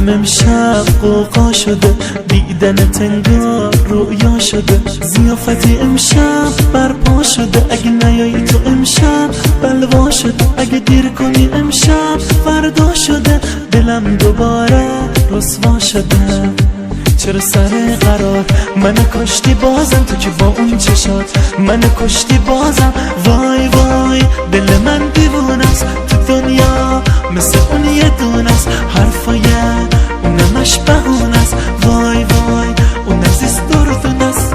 قلبم امشب قوقا شده، دیدنت انگار رویا شده، ضیافتی امشب برپا شده، اگه نیایی تو امشب بلوا شده، اگه دیر کنی امشب فردا شده، دلم دوباره رسوا شده. چرا سر قرار من کشتی بازم، تو که با اون چشات من کشتی بازم. وای وای دل من دیوونست تو دنیا، مثل اون یه دونست، حرفای اونمش بهونست. وای وای اون عزیز دردونست.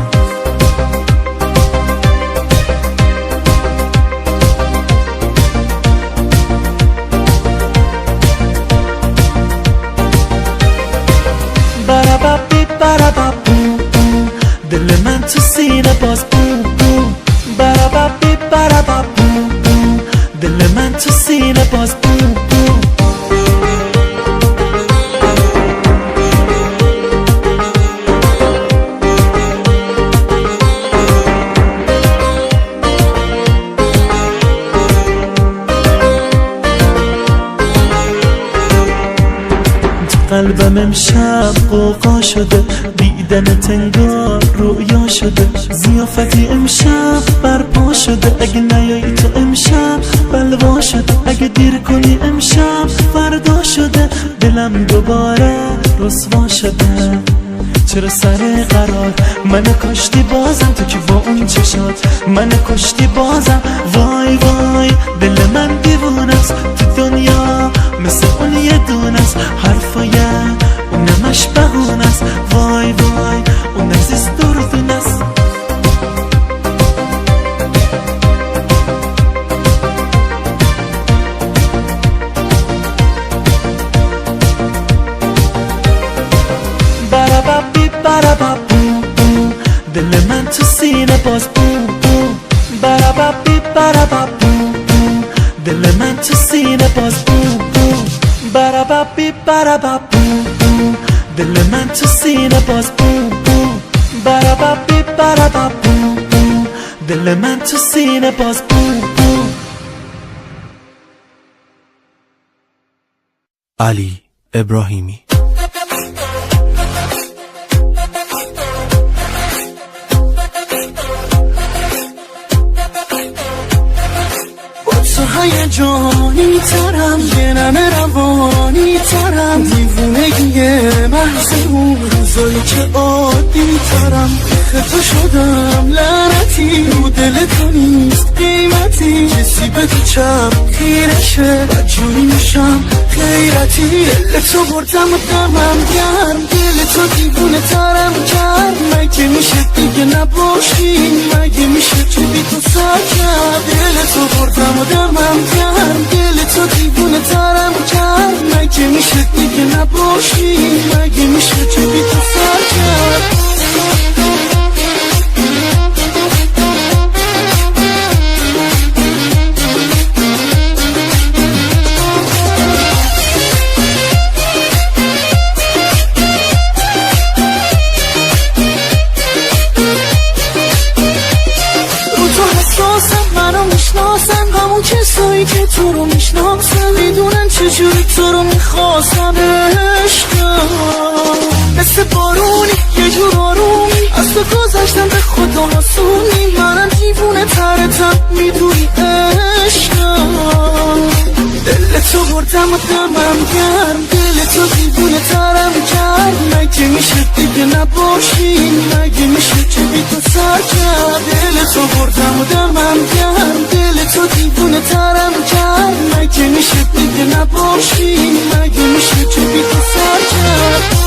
برابابی برابابو، دل من تو سینه باز بو بو. برابابی برابابو، دل من تو سینه باز بو بو. قلبم امشب قوقا شده، دیدنت انگار رویا شده، ضیافتی امشب برپا شده، اگه نیایی تو امشب بلوا شده، اگه دیر کنی امشب فردا شده، دلم دوباره رسوا شده. چرا سر قرار من کشتی بازم، تو که با اون چشات من کشتی بازم. وای وای دل من دیوونست تو دنیا، مثل اون یه دونست، حرفای اونمش بهونست. وای وای اون عزیز دردونست. برابابی برابابو، دل من تو سینه باز بو بو. برابابی برابابو، دل من تو سینه باز بو بو. برابابی برابابو، دل من تو سینه باز بو بو. برابابی برابابو، دل من تو سینه باز بو بو. علی ابراهیمی. هیجانی ترم، یه نمه روانی ترم، دیوونگی محض اون روزایی که عادی ترم. خطا شدم لعنتی، رو دل تو نیست قیمتی، کسی به تو چپ خیرشه بدجوری میشم خیرتی. دل تو بردم و دمم گرم، دل تو دیوونه ترم کرد. مگه میشه دیگه نباشی، مگه میشه چه بی تو سر کرد. دل تو بردم و دمم گرم، دل تو دیوونه ترم کرد. مگه میشه دیگه نباشی، مگه میشه چه بی تو سر کرد. همون کسایی که تو رو میشناسن میدونن چجوری تو رو میخواستم. عشقم مثل بارونی یه جور آرومی، از تو گذشتم به خدا حسونی. منم دیوونه ترتم میدونی عشقم. دل تو بردم و دمم گرم، دل تو دیوونه ترم کرد. مگه میشه دیگه نباشی، مگه میشه چه بی تو سر کرد. دل تو بردم و دمم گرم، دل تو دیوونه ترم کرد. مگه میشه دیگه نباشی، مگه میشه چه بی تو سر کرد.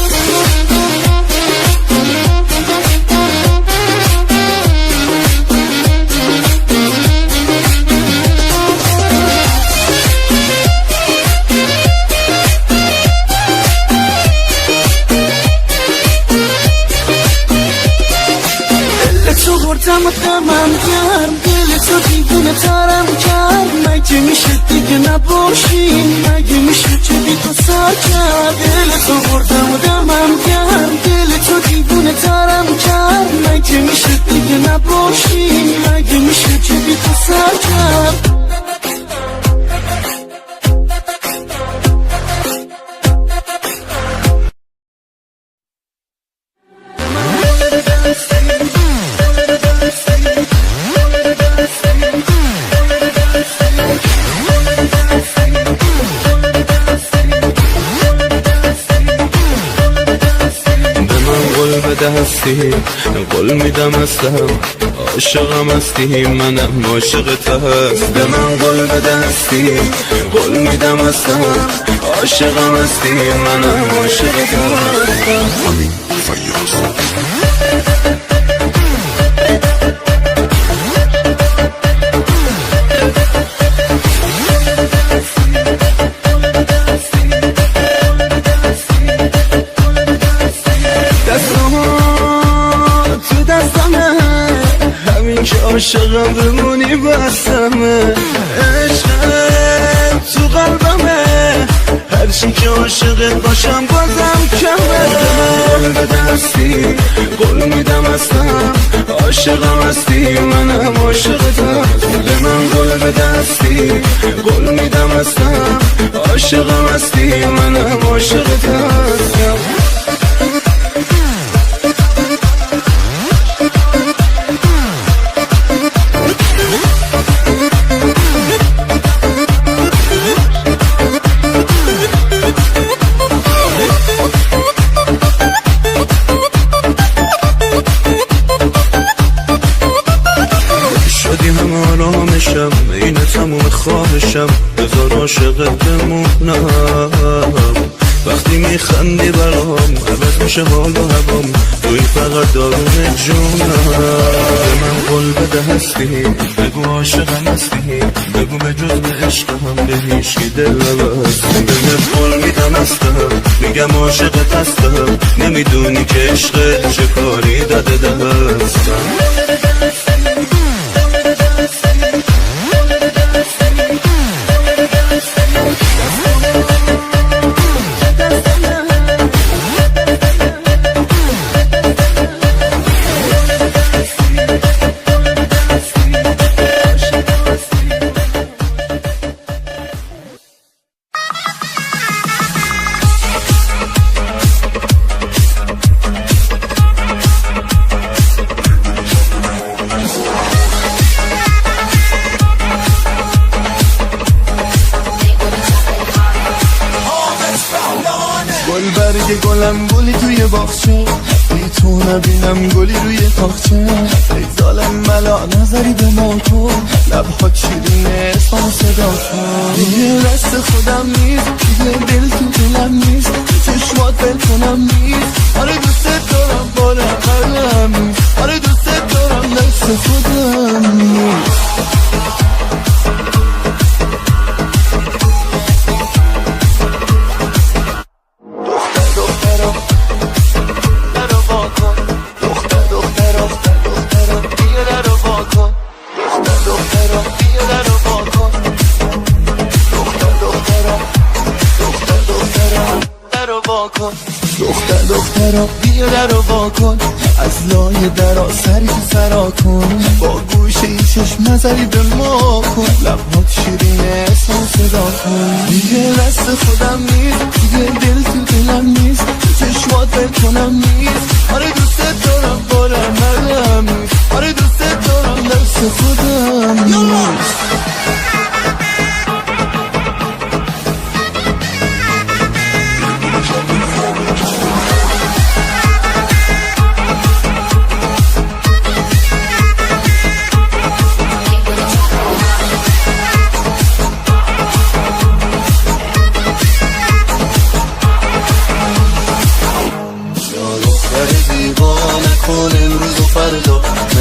بردم و دمم گرم، دل تو دیوونه ترم کرد. مگه میشه دیگه نباشی، مگه میشه چه بی تو سر کرد. دل تو بردم و دمم گرم، دل تو دیوونه ترم کرد. مگه میشه دیگه نباشی، مگه میشه چه بی تو سر کرد. بده هستی قول میدم هستم عاشقم هستی منم عاشقت هست به من قول بده هستی قول میدم هستم عاشقم هستی منم عاشقت هستم عاشقم بمونی بستمه عشقم تو قلبمه هرچی که عاشقت باشم بازم کمه قول بده هستی قول میدم هستم عاشقم هستی منم عاشقت هستم به من قول بده هستی قول میدم هستم عاشقم هستی منم عاشقت هستم این تموم خواهشم بذار عاشقت بمونم وقتی میخندی برام عوض میشه حال و هوام توی فقط دارون جونم به من قول بده هستی بگو عاشقم هستی بگو به جز به عشقم به هیچی دل نبستی بهت قول میدم هستم میگم عاشقت هستم نمیدونی که عشقت چه کاری داده دستم گلم گلی توی باغچه بی تو نبینم گلی روی تاقچه ای ظالم ملا نظری به ما کن لبها شیرینه اسمم صدا کن دیگه دست خودم نیست دیگه دل تو دلم نیست چشمات بل کنم نیست آره دوست دارم باره قلم نیست آره دوست دارم دست خودم نیست دخترا بیا در رو با کن از لای درا سری تو سرا کن با گوشه ای چشم نظری به ما کن لبهات شیرینه اسم صدا کن دیگه دست خودم نیست دیگه دل تو دلم نیست چشمات بل کنم نیست آره دوست دارم بارم مردم نیست آره دوست دارم دست خودم نیست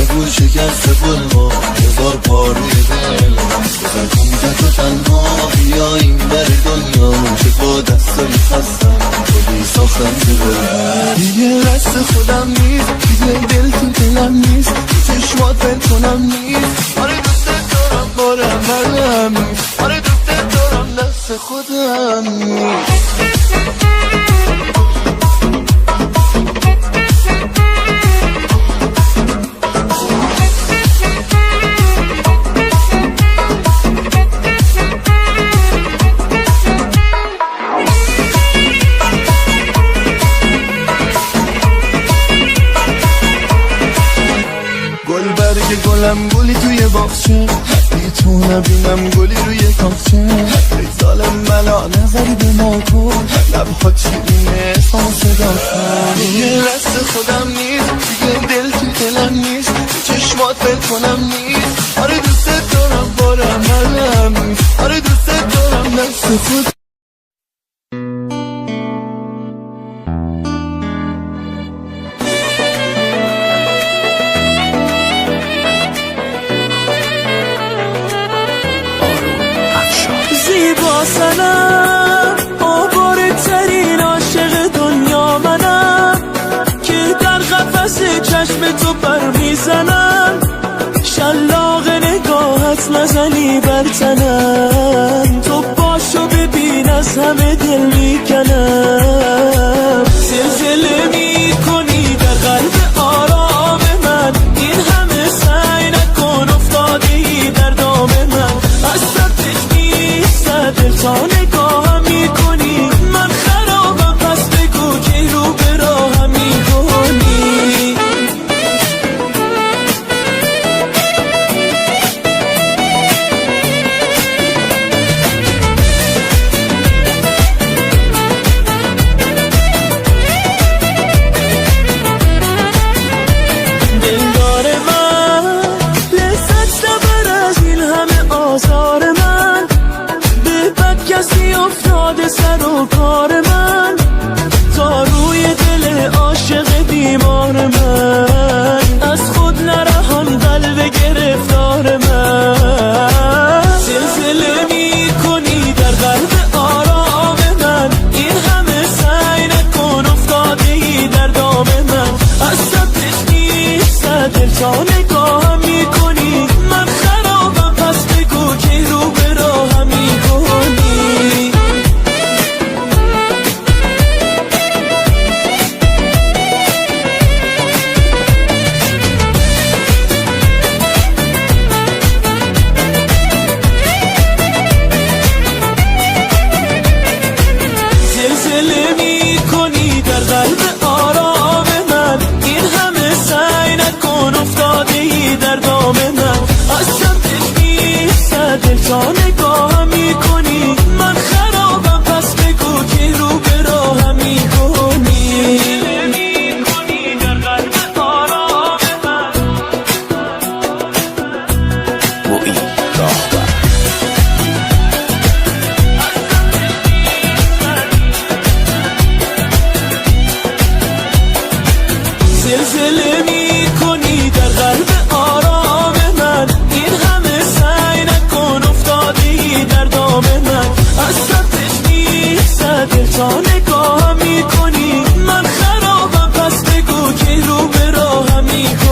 نگو شکست گل ما هزار بار روی دل بزن کمکت و تنها بیا این بر دنیا چه با دستایی خستم کلی ساختم دل دیگه دست خودم نیست دیگه دل تو دلم نیست چشمات بل کنم نیست آره دوست دارم بارم مردم نیست آره دوست دارم دست خودم نیست گلم گلی توی باغچه بی تو نبینم گلی روی تاقچه ای ظالم ملا نظری به ما کن لبهات شیرینه اسمم صدا دیگه دست خودم نیست، دیگه دل تو دلم نیست، چشمات بکنم نیست. آره دوست دارم بارم منم نیست، آره دوست دارم دست خود. زیبا سنم آواره ترین عاشق دنیا منم که در قفس چشم تو پر میزنم، شلاق نگاهت نزنی بر تنم، تو باشو ببین از همه دل میکنم. زلزله میکنی در قلب آرام من، این همه سعی نکن افتادی در دام من. از دل تا نگاهم میکنی من خرابم، پس بگو که رو به راهم میکنی. دلدار من لذت نبر از این همه آزار من، کسی افتاده سر و کار من، تا روی دل عاشق بیمار من، از خود نرهان قلب گرفتار من. زلزله میکنی در قلب آرام من، این همه سعی نکن افتاده ای در دام من. از صدش نیست دل تا نگاهم میکنی من خرابم، پس بگو که رو به راهم میکنی. زلزله میکنی در قلب آرام من، این همه سعی نکن افتاده ای در دام من. از سمتش نیست دل تا نگاهم میکنی من خرابم، پس بگو که رو به راهم میکنی. زلزله میکنی در قلب آرام من. زلزله میکنی در قلب آرام من، این همه سعی نکن افتاده ای در دام من. از سمتش نیست دل تا نگاهم میکنی من خرابم، پس بگو که رو به راهم میکنی.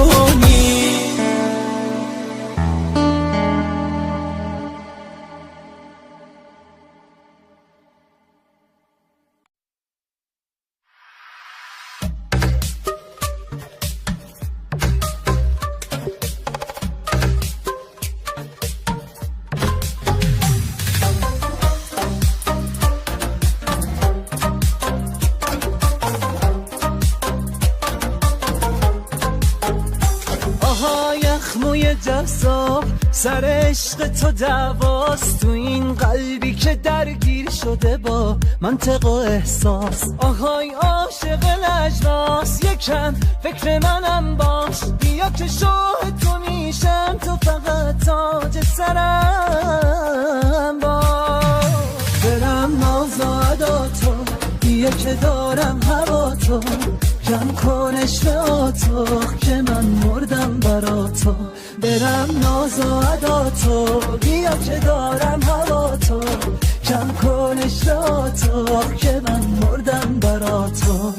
موی جذاب سر عشق تو دعواست، تو این قلبی که درگیر شده با منطق و احساس. آهای عاشق لجناس یکم فکر منم باش، بیا که شاه تو میشم، تو فقط تاج سرم باش. برم ناز و عدا تو، بیا که دارم هوا تو، کم کنش به آتاق که من مردم برا تو. برم ناز و عدا تو، بیا که دارم هوا تو، کم کنش به آتاق که من مردم برا تو.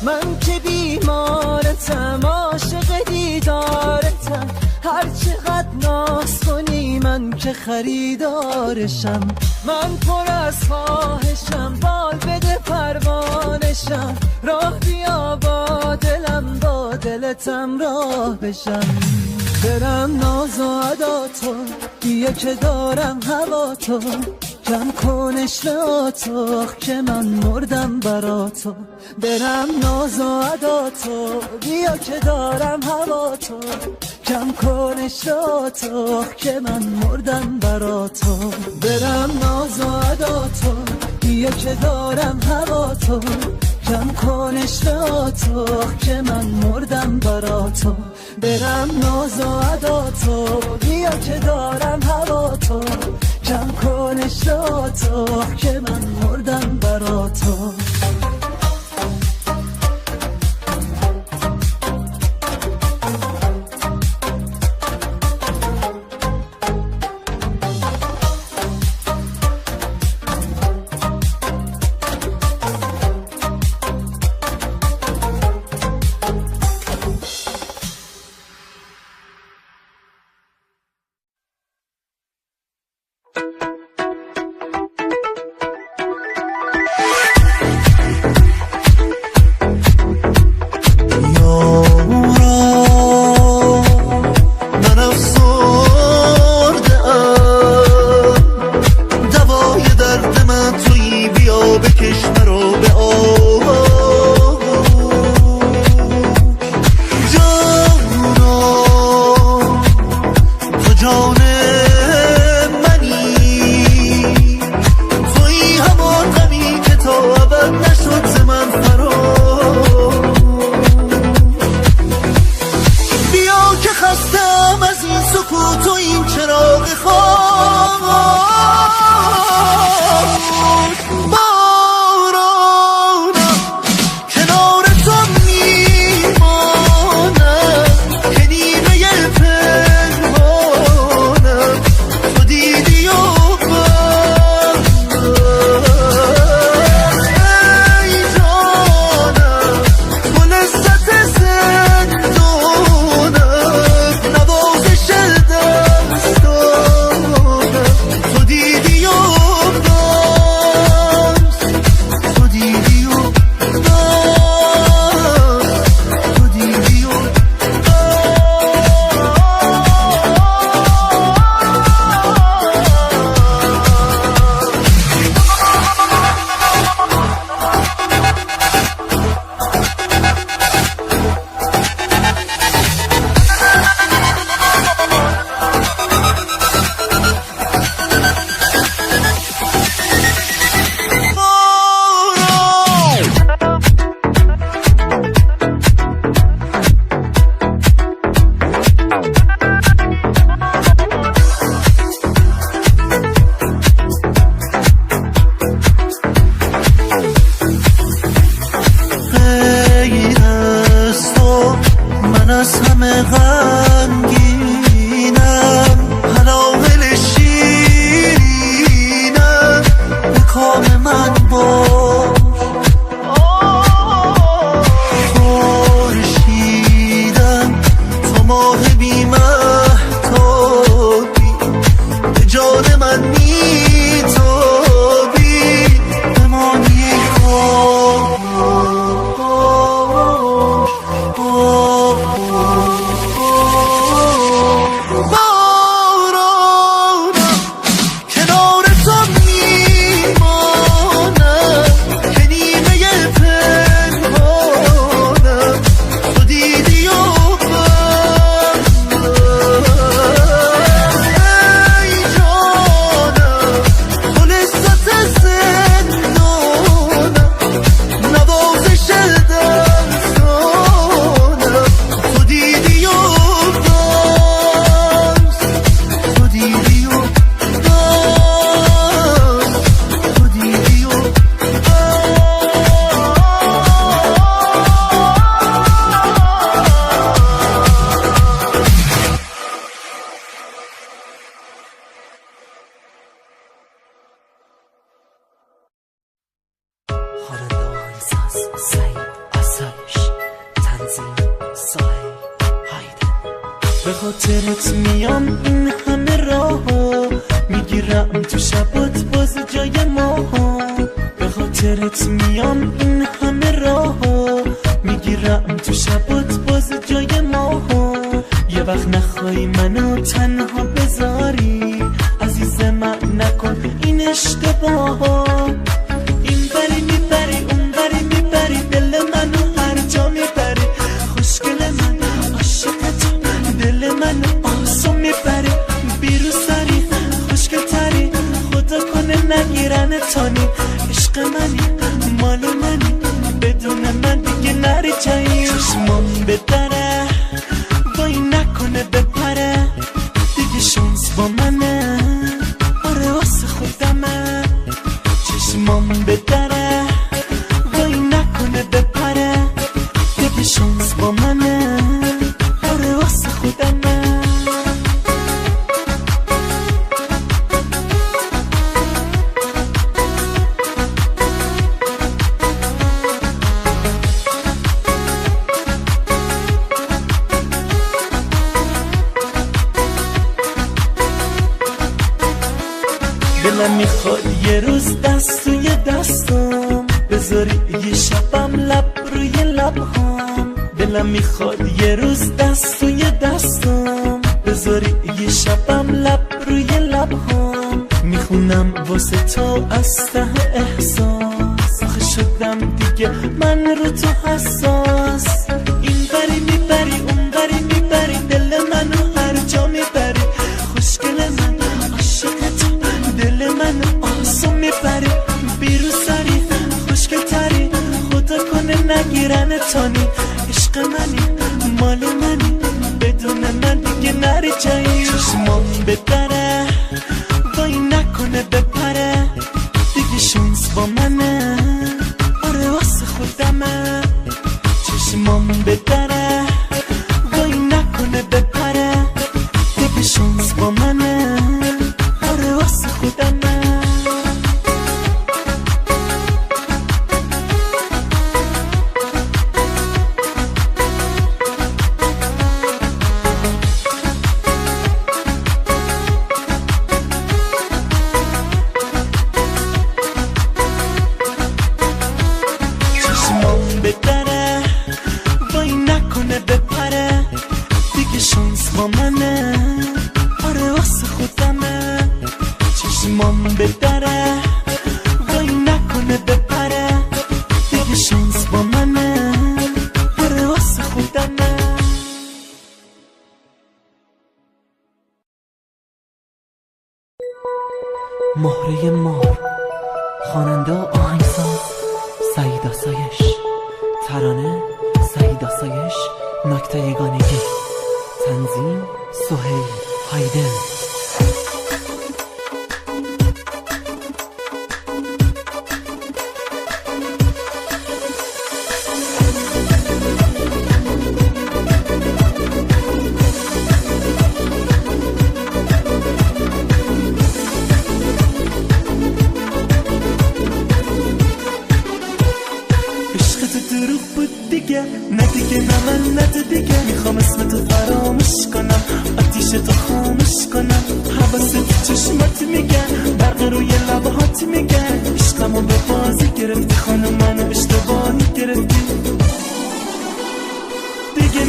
من که بیمارتم عاشق دیدارتم، هر چقدر ناز کنی من که خریدارشم. من پر از خواهشم بال بده پروانشم، راه بیا با دلم با دلتم راه بشم. برم ناز و عدا تو، بیا که دارم هوا تو، کم کن عشقاتو که من مردم برا تو برم ناز و عداتو بیا که دارم هوا تو کم کن عشقاتو که من مردم برا تو برم ناز و عداتو بیا که دارم هوا تو کم کن عشقاتو که من مردم برا تو برم ناز و عداتو بیا که دارم هوا تو کم کن عشقاتو که من مردم برا تو به خاطرت میام این همه راهو میگیرم تو شبات باز جای ماها به خاطرت میام این همه راهو میگیرم تو شبات باز جای ماها یه وقت نخوای منو تنها بذاری عزیز من نکن این عشق اشتباها این بری میبری اون بری میبری دل منو هر جا میبری خوشگل من عاشقت دل منو آسون میبری بیرو سری خوشگل تری خدا کنه نگیرن تانی عشق منی مال منی بدون من دیگه نری جایی چشمام به دره وای نکنه بپره دیگه شانس با منه آره واسه خودمه چشمام به دره وای نکنه بپره دیگه شانس با منه آره واسه خودمه دلم میخواد یه روز دست توی دستم بذاری یه شبم لب روی لبهام دلم میخواد یه روز دست توی دستم بذاری یه شبم لب روی لبهام میخونم واسه تو از ته احساس آخه شدم دیگه من رو تو حساس این بری میبری اون بری میبری دل منو هر جا میبری خوشگل من عاشقت دل من آسون میبری بیرو سری خوشگل تری خدا کنه نگیرن تانی عشق منی مال منی بدون من دیگه نری جایی چشمام به دره وای نکنه بپره دیگه شانس با منه آره واسه خودمه چشمام به دره وای نکنه بپره دیگه شانس با منه آره واسه خودمه چشمام به دره وای نکنه بپره دیگه شانس با منه آره واسه خودمه چشمام به دره وای نکنه بپره دیگه شانس با منه آره واسه خودمه مهره مار خواننده و آهنگساز سعید آسایش ترانه سعید آسایش نکته یگانگی تنظیم سهیل هایدن نه دیگه نه من نه تو دیگه میخوام اسم تو فراموش کنم آتیش تو خاموش کنم حواست چشمات میگن برق روی لبهات میگن عشقمو به بازی گرفتی خانم منو اشتباهی گرفتی دیگه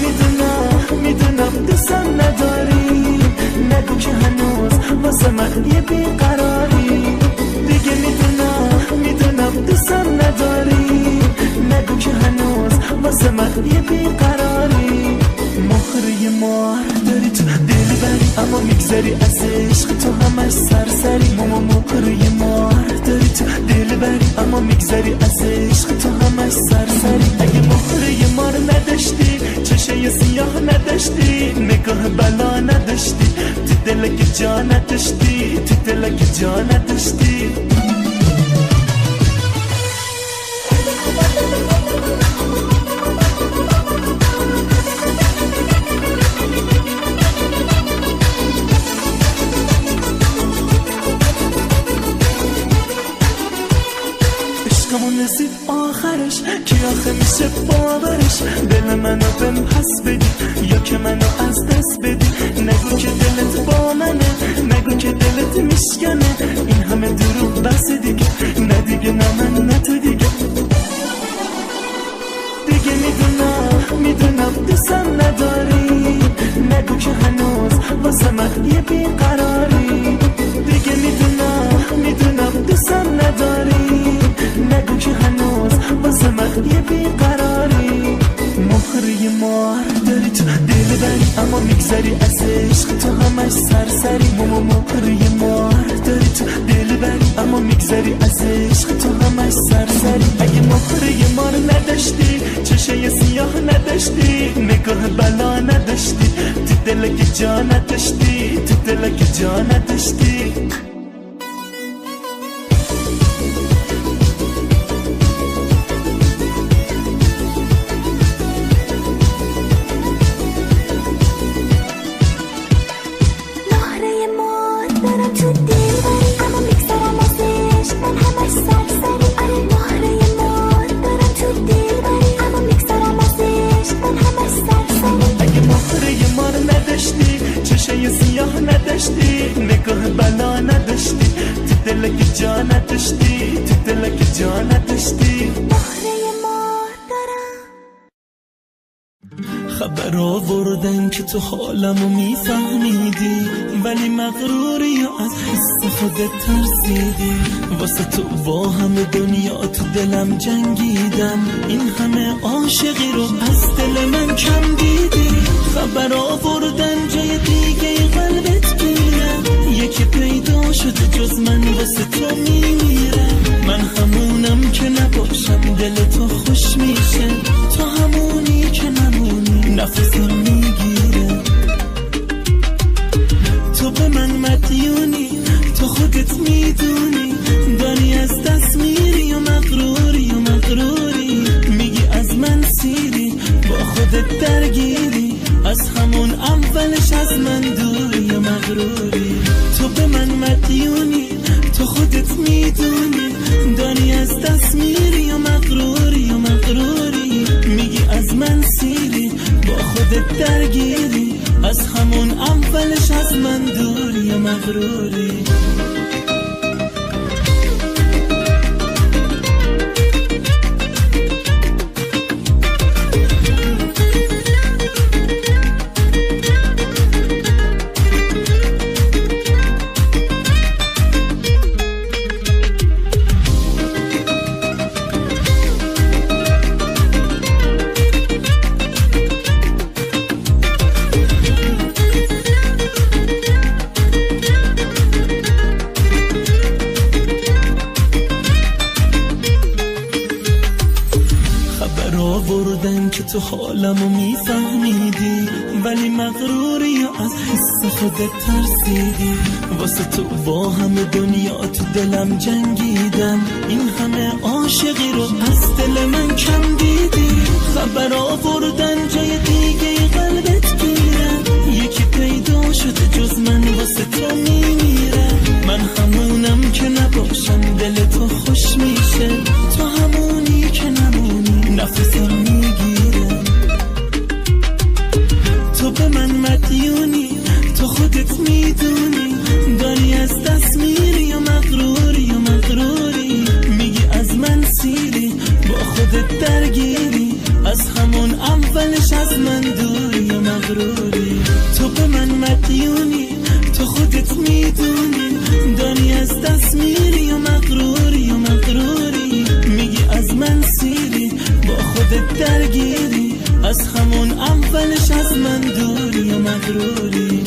میدونم دوستم نداری نگو که هنوز واسه من یه بیقراری دیگه میدونم دوستم نداری نگو که هنوز واسه من یه بیقراری مهره مار داری تو دل بری اما میگذری از عشق تو همش سرسری مهره مار داری تو دل بری اما میگذری از عشق تو همش سرسری اگه مهره مار نداشتی چشه سیاه نداشتی نگاه بلا نداشتی تو دلک جا نداشتی تو دلک جا نداشتی عشقمون رسید آخرش کی آخه میشه باورش دل منو بهم پس بدی یا که منو از دست بدی نگو که دلت با منه نگو که دلت میشکنه این همه دروغ بس دیگه نه دیگه نه من نه تو دیگه دیگه میدونم دوستم نداری نگو که هنوز واسه من یه بیقراری دیگه میدونم میدونم دوستم نداری، نگو که هنوز واسه من یه بیقراری. مهره مار داری تو دل بری اما میگذری از عشق تو همش سرسری. مهره مار داری تو دل بری اما میگذری از عشق تو همش سرسری. اگه مهره مار نداشتی، چشای سیاه نداشتی، نگاه بلا نداشتی، تو دل که جا نداشتی، تو دل که جا نداشتی. سیاه نداشتی، نگاه بلا نداشتی، تو دل که جا نداشتی، تو دل که جا نداشتی. مهره مار دارم. خبر آوردن که تو حالمو میفهمیدی، ولی مغروری یا از حس خودت ترسیدی. واسه تو با همه دنیا تو دلم جنگیدم، این همه عاشقی رو از دل من کم دیدی. خبر آوردن جای دیگه قلبت گیره، یکی پیدا شده جز من واسه تو میمیره. من همونم که نباشم دل تو خوش میشه، تو همونی که نمونی نفسم میگیره. تو به من مدیونی، تو خودت میدونی، داری از دست میری و مغروری و مغروری. میگی از من سیری، با خودت درگیری، از همون اولش از من دوری و مغروری. تو به من مدیونی، تو خودت میدونی، داری از دست میری و مغروری و مغروری. میگی از من سیری، با خودت درگیری، از همون اولش از من دوری و مغروری. تو حالمو میفهمیدی، ولی مغروری یا از حس خودت ترسیدی. واسه تو با همه دنیا تو دلم جنگیدم، این همه عاشقی رو از دل من کم دیدی. خبر آوردن جای دیگه قلبت گیره، یکی پیدا شده جز من واسه تو میمیره. من همونم که نباشم دل تو خوش میشه، تو همونی که نمونی نفسم میگیره. تو به من مدیونی، تو خودت میدونی، داری از دست میری و مغروری و مغروری. میگی از من سیری، با خودت درگیری، از همون اولش از من دوری و مغروری. تو به من مدیونی، تو خودت میدونی، داری از دست میری و مغروری و مغروری. میگی از من سیری، با خودت درگیری، از همون اولش از من دوری و مغروری.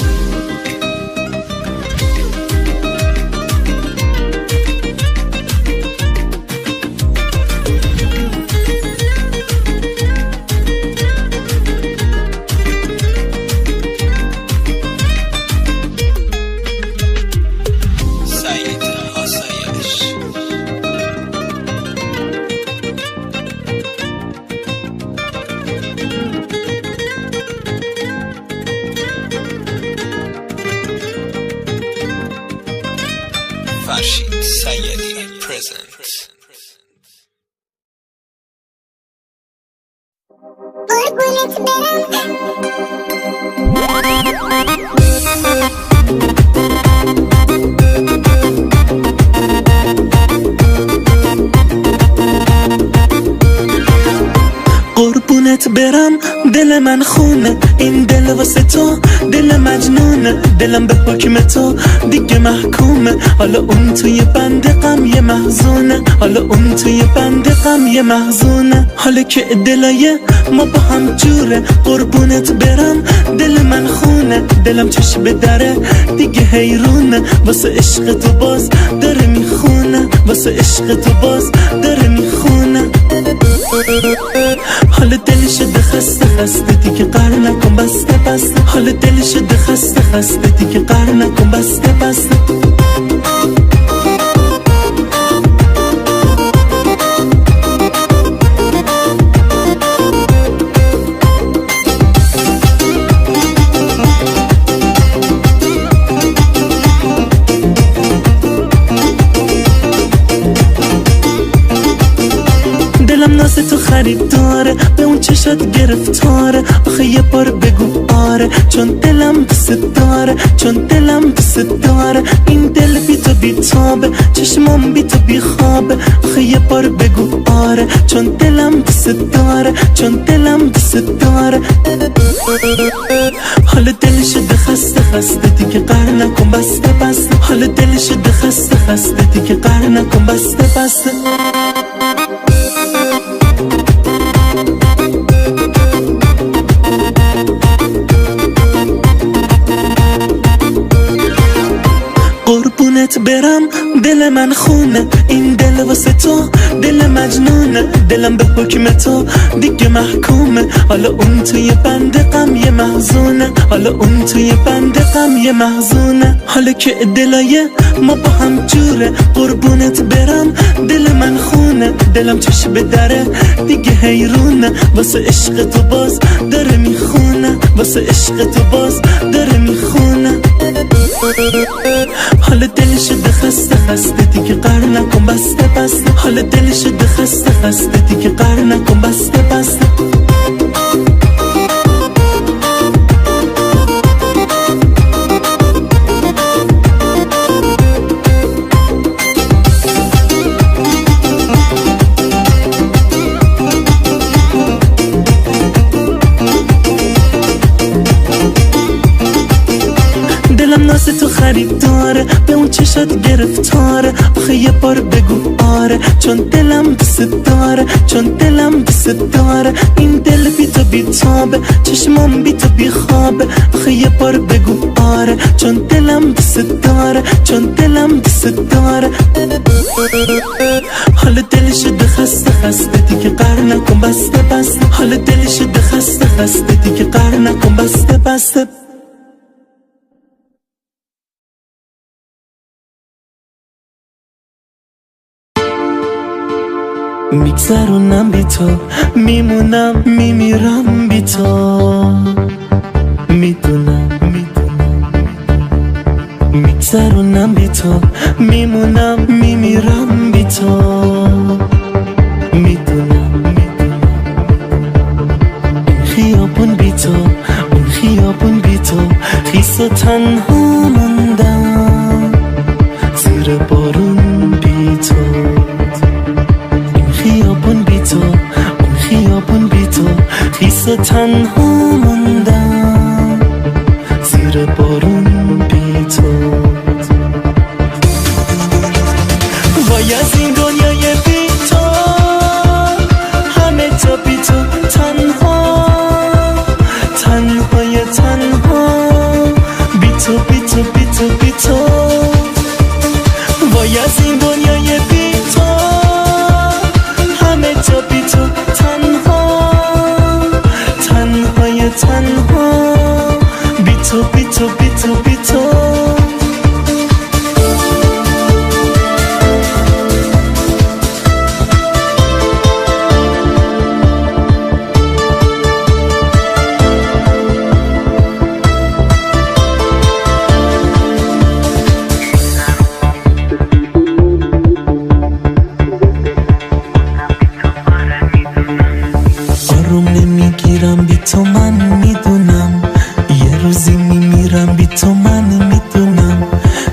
قربونت برم دل من خونه، این دل واسه تو دل مجنونه، دلم به حکم تو دیگه محکومه، حالا اون توی بند غم یه محزونه، حالا اون توی بند غم یه محزونه، حالا که دلای ما با هم جوره، قربونت برم دل من خونه، دلم چشم به دره دیگه حیرونه، واسه عشق تو باز داره میخونه، واسه عشق تو باز داره میخونه، حالا دل شده خسته خسته دیگه قهر نکن بسته بسته، حالا دل شده خسته خسته دیگه قهر نکن بسته بسته. دلم ناز تو خریداره، به اون چشات گرفتاره، آخه یه بار بگو آره، چون دلم دوست داره، چون دلم دوست داره، این دل بی تو بی تابه، چشمام بی تو بی خوابه، آخه یه بار بگو آره، چون دلم دوست داره، چون دلم دوست داره، حالا دل شده خسته خسته دیگه قهر نکن بسته بسته، حالا دل شده خسته خسته دیگه قهر نکن بسته بسته. قربونت برم دل من خونه، این دل واسه تو دل مجنونه، دلم به حکم تو دیگه محکومه، حالا اون توی بند غم یه محزونه، حالا اون توی بند غم یه محزونه، حالا که دلای ما با هم جوره، قربونت برم دل من خونه، دلم چشم به دره دیگه حیرونه، واسه عشق تو باز داره میخونه، واسه عشق تو باز داره میخونه، حالا دل شده خسته خسته دیگه قهر نکن بسته بسته، حالا دل شده خسته خسته دیگه قهر نکن بسته بسته. دلم ناز تو خریداره، به اون چشات گرفتاره، آخه یه بار بگو آره، چون دلم دوست داره، چون دلم دوست داره، این دل بی تو بی تابه، چشمام بی تو بی خوابه، آخه یه بار بگو آره، چون دلم دوست داره، چون دلم دوست داره، حالا دل شده خسته خسته دیگه قهر نکن بسته بسته، حالا دل شده خسته خسته دیگه قهر نکن بسته بسته. میگذرونم بی تو، میمونم میمیرم بی تو، میدونم میگذرونم بی تو، میمونم میمیرم بی تو، میدونم این خیابون بی تو، اون خیابون بی تو، خیس و تنها موندم زیر بارون بی تو، خیابون بی تو، اون خیابون بی تو، خیس و تنها موندم زیر بارون بی تو، وای از این دنیای بی تو، همه جا بی تو، تنها تنهای تنها، بی تو بی تو بی تو بی تو، وای از این دنیای بی تو، همه جا بی تو، تنها تنهای تنها، بی تو بی تو بی تو بی تو. آروم نمیگیرم بی تو، من میدونم یه روزی میمیرم بی تو، من میدونم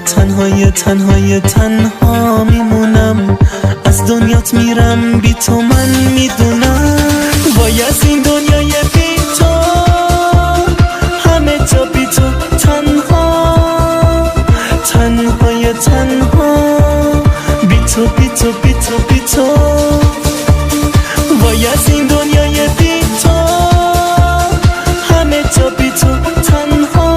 تنهای تنهای تنها میمونم، از دنیات میرم بی تو، من میدونم وای از این دنیای تو وای از این دنیای بی تو همه جا بی تو تنها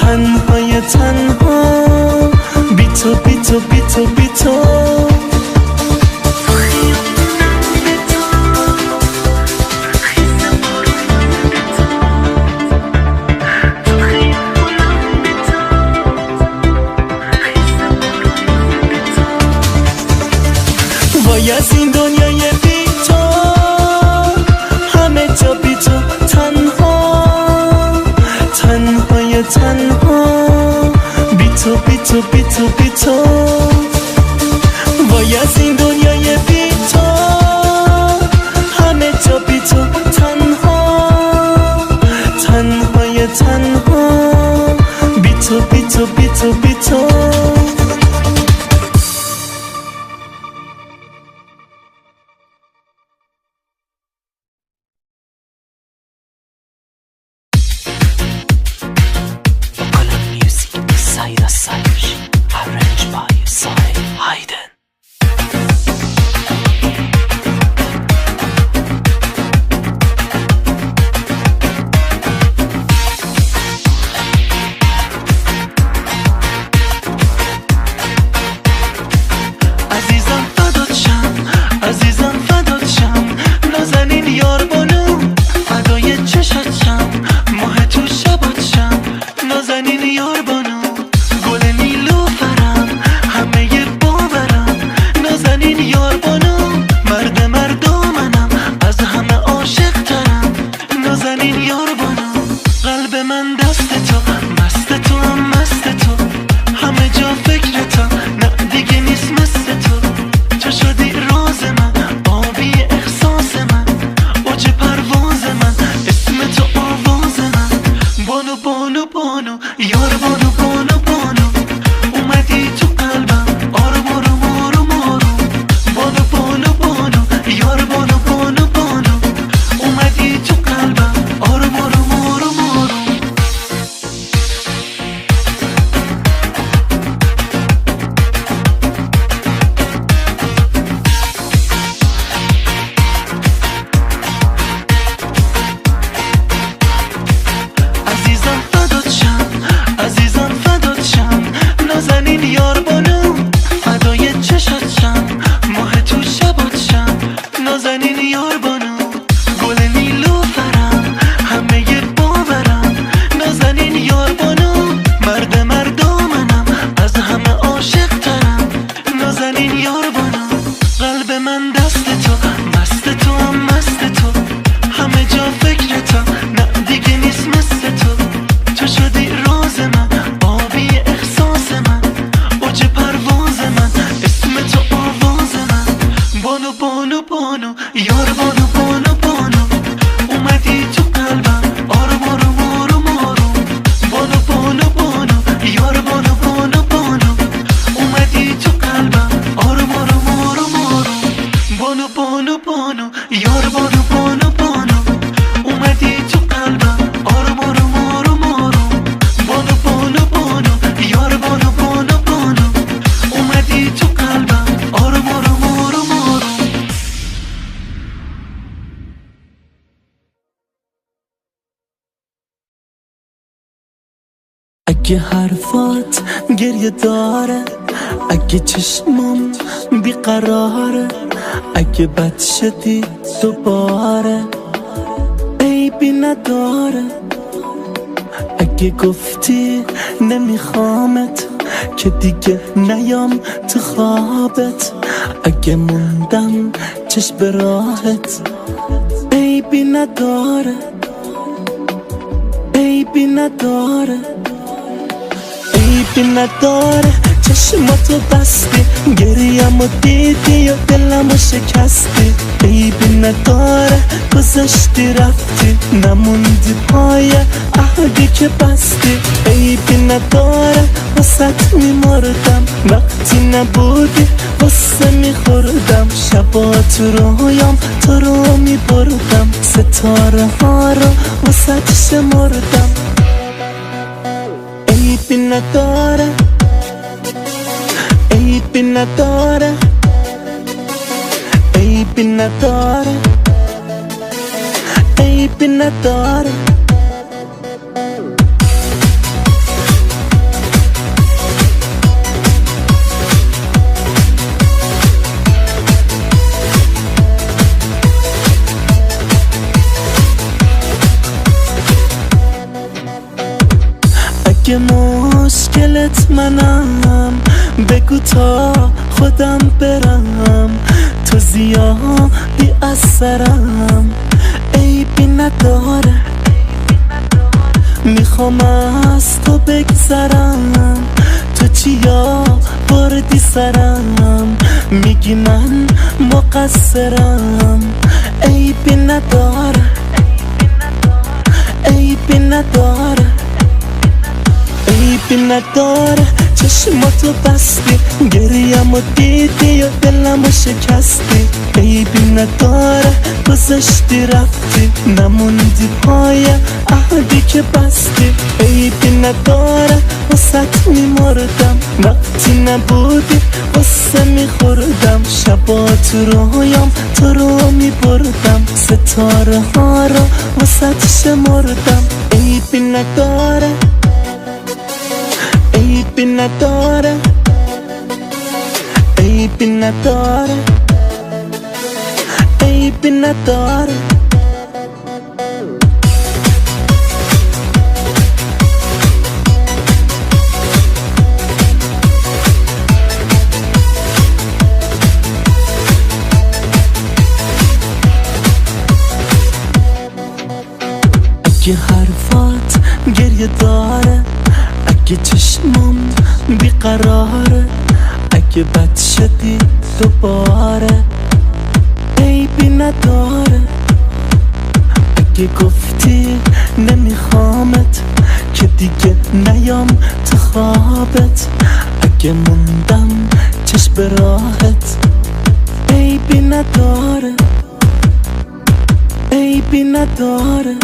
تنهای تنها بی تو بی تو بی تو بی تو وای از این دنیای بی تو همه جا بی تو تنها تنهای تنها بی تو بی تو بی تو بی تو وای از این دنیای بی تو همه جا بی تو تنها تنهای تنها بی تو بی تو بی تو بی تو AFGAN Muzik side as side arranged by AFGAN عزیزم فدات شم عزیزم فدات شم نازنین یار بانو فدای چشات شم ماه تو شبات شم نازنین یار بانو گل نیلوفرم همه باورم نازنین یار بانو مرد مردمنم از همه عاشق ترم نازنین یار بانو قلب من دست تو مست تو هم مست تو همه جا فکر تو نه دیگه نیست مثل تو تو شدی راز من آبی احساس من اوج پرواز من اسم تو آواز من بانو بانو بانو یار بانو بانو بانو اومدی تو قلبم آروم آروم آروم آروم بانو بانو بانو یار بانو بانو بانو اومدی تو قلبم آروم آروم آروم آروم عزیزم فدات شم عزیزم فدات شم نازنین یار بانو فدای چشات شم ماه تو شبات شم نازنین یار بانو گل نیلوفرم همه باورم نازنین یار بانو مرد مردمنم از همه عاشق ترم نازنین یار بانو قلب من دست تو مست تو هم مست تو همه جا فکر تو نه دیگه نیست مثل تو تو شدی راز من آبی احساس من اوج پرواز من اسم تو آواز من بانو بانو بانو یار بانو بانو بانو اومدی تو قلبم آروم آروم آروم آروم بانو بانو بانو یار بانو بانو بانو اومدی تو قلبم آروم آروم آروم آروم بانو بانو بانو یار بانو بانو بانو اومدی تو قلبم آروم آروم آروم آروم بانو بانو بانو یار بانو بانو بانو اومدی تو قلبم آروم آروم آروم آروم اگه حرفات گریه داره اگه چشمام بیقراره اگه بد شدی دوباره عیبی نداره اگه گفتی نمیخوامت که دیگه نیام تو خوابت اگه موندم چشم به راحت عیبی نداره عیبی نداره عیبی نداره چشماتو بستی گریه‌مو دیدی و دلمو شکستی عیبی نداره گذشتی رفتی نموندی پای عهدی که بستی عیبی نداره واسه میمردم وقتی نبودی واسه میخوردم شبا تو رویام تو رو میبردم ستاره ها رو واسه شمردم عیبی نداره عیبی نداره عیبی نداره عیبی نداره اگه مشکلت منم بگو تا خودم برم تو زیادی از سرم عیبی نداره میخوام از تو بگذرم تو چیا بردی سرم میگی من مقصرم عیبی نداره عیبی نداره عیبی نداره چشماتو بستی گریم و دیدی و دلمو شکستی عیبی نداره گذشتی رفتی نموندی پای عهدی که بستی عیبی نداره واسه میمردم وقتی نبودی واسه میخوردم شبا تو رویام تو رو میبردم ستاره ها رو واسه شمردم عیبی نداره عیبی نداره عیبی نداره عیبی نداره اگه حرفات گریه داره اگه چشمم بیقراره اگه بد شدی دوباره عیبی نداره اگه گفتی نمیخوامت که دیگه نیام تو خوابت اگه موندم چشم به راحت عیبی نداره عیبی نداره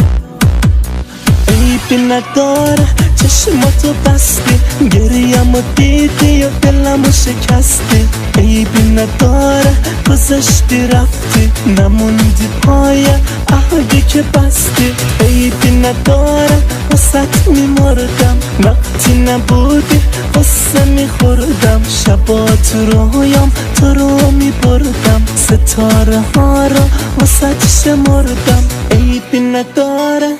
عیبی نداره چشماتو بستی گریم و دیدی و دلمو شکستی عیبی نداره گذشتی رفتی نموندی پای عهدی که بستی عیبی نداره واسه میمردم وقتی نبودی واسه میخوردم شبا تو رویام تو رو میبردم ستاره ها رو واسه شمردم عیبی نداره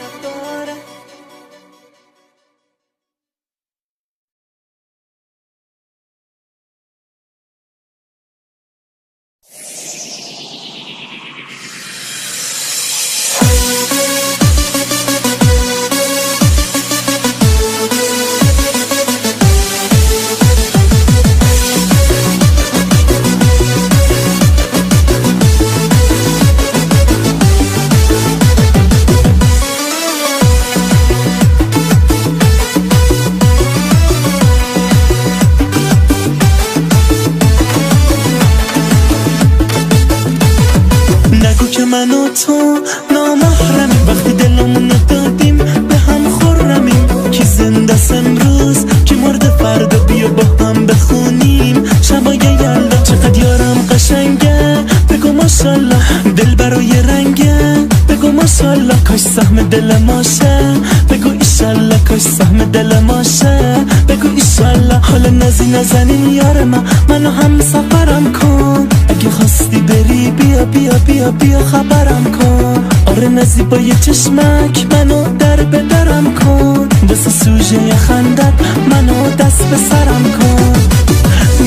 من و تو نامحرمیم وقتی دلمون دادیم به هم خورمیم کی زنده است امروز کی مرده فردا بیا با هم بخونیم شبای یلدا چقدر یارم قشنگه بگو ماشالله دل برای رنگه بگو ماشالله کاش سهم دل ماشه بگو ایشالله کاش سهم دل ماشه بگو ایشالله حالا نزنین یار منو هم سفرم کن اگه خواستی بری بیا بیا بیا بیا خبرم کن آره نزیبای چشمک منو در بدرم کن واسه سوژه خندت منو دست به سرم کن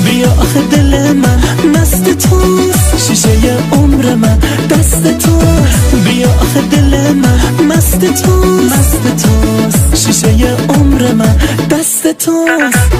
بیا آخه دل من مست توست شیشه عمر من دست توست بیا آخه دل من مست توست شیشه عمر من دست توست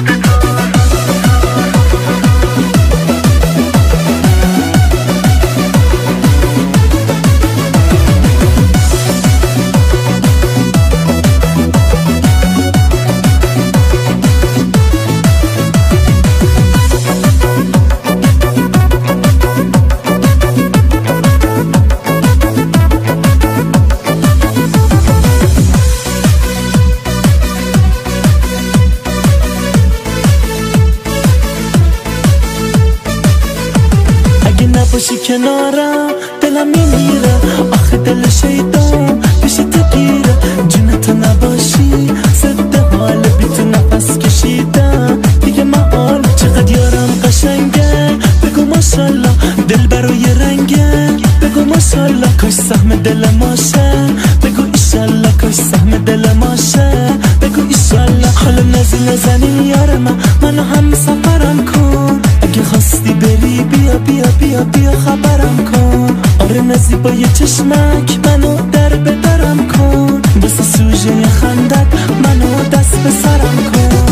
اگه نباشی کنارم دلم میمیره آخه دل شیطان پیش تگیره جونتو نباشی ضد حال بی تو نفس کشیدم دیگه محال چقدر یارم قشنگه بگو ماشالله دل برای رنگه بگو ماشالله کاش سهم دل ماشه بگو ایشالله کاش سهم دل ماشه بگو ایشالله حالا نزنی یار منو هم سفرم کن اگه خواستی بری بیا بیا بیا بیا خبرم کن آره نزیبای چشمک منو در بدرم کن واسه سوژه خندت منو دست به سرم کن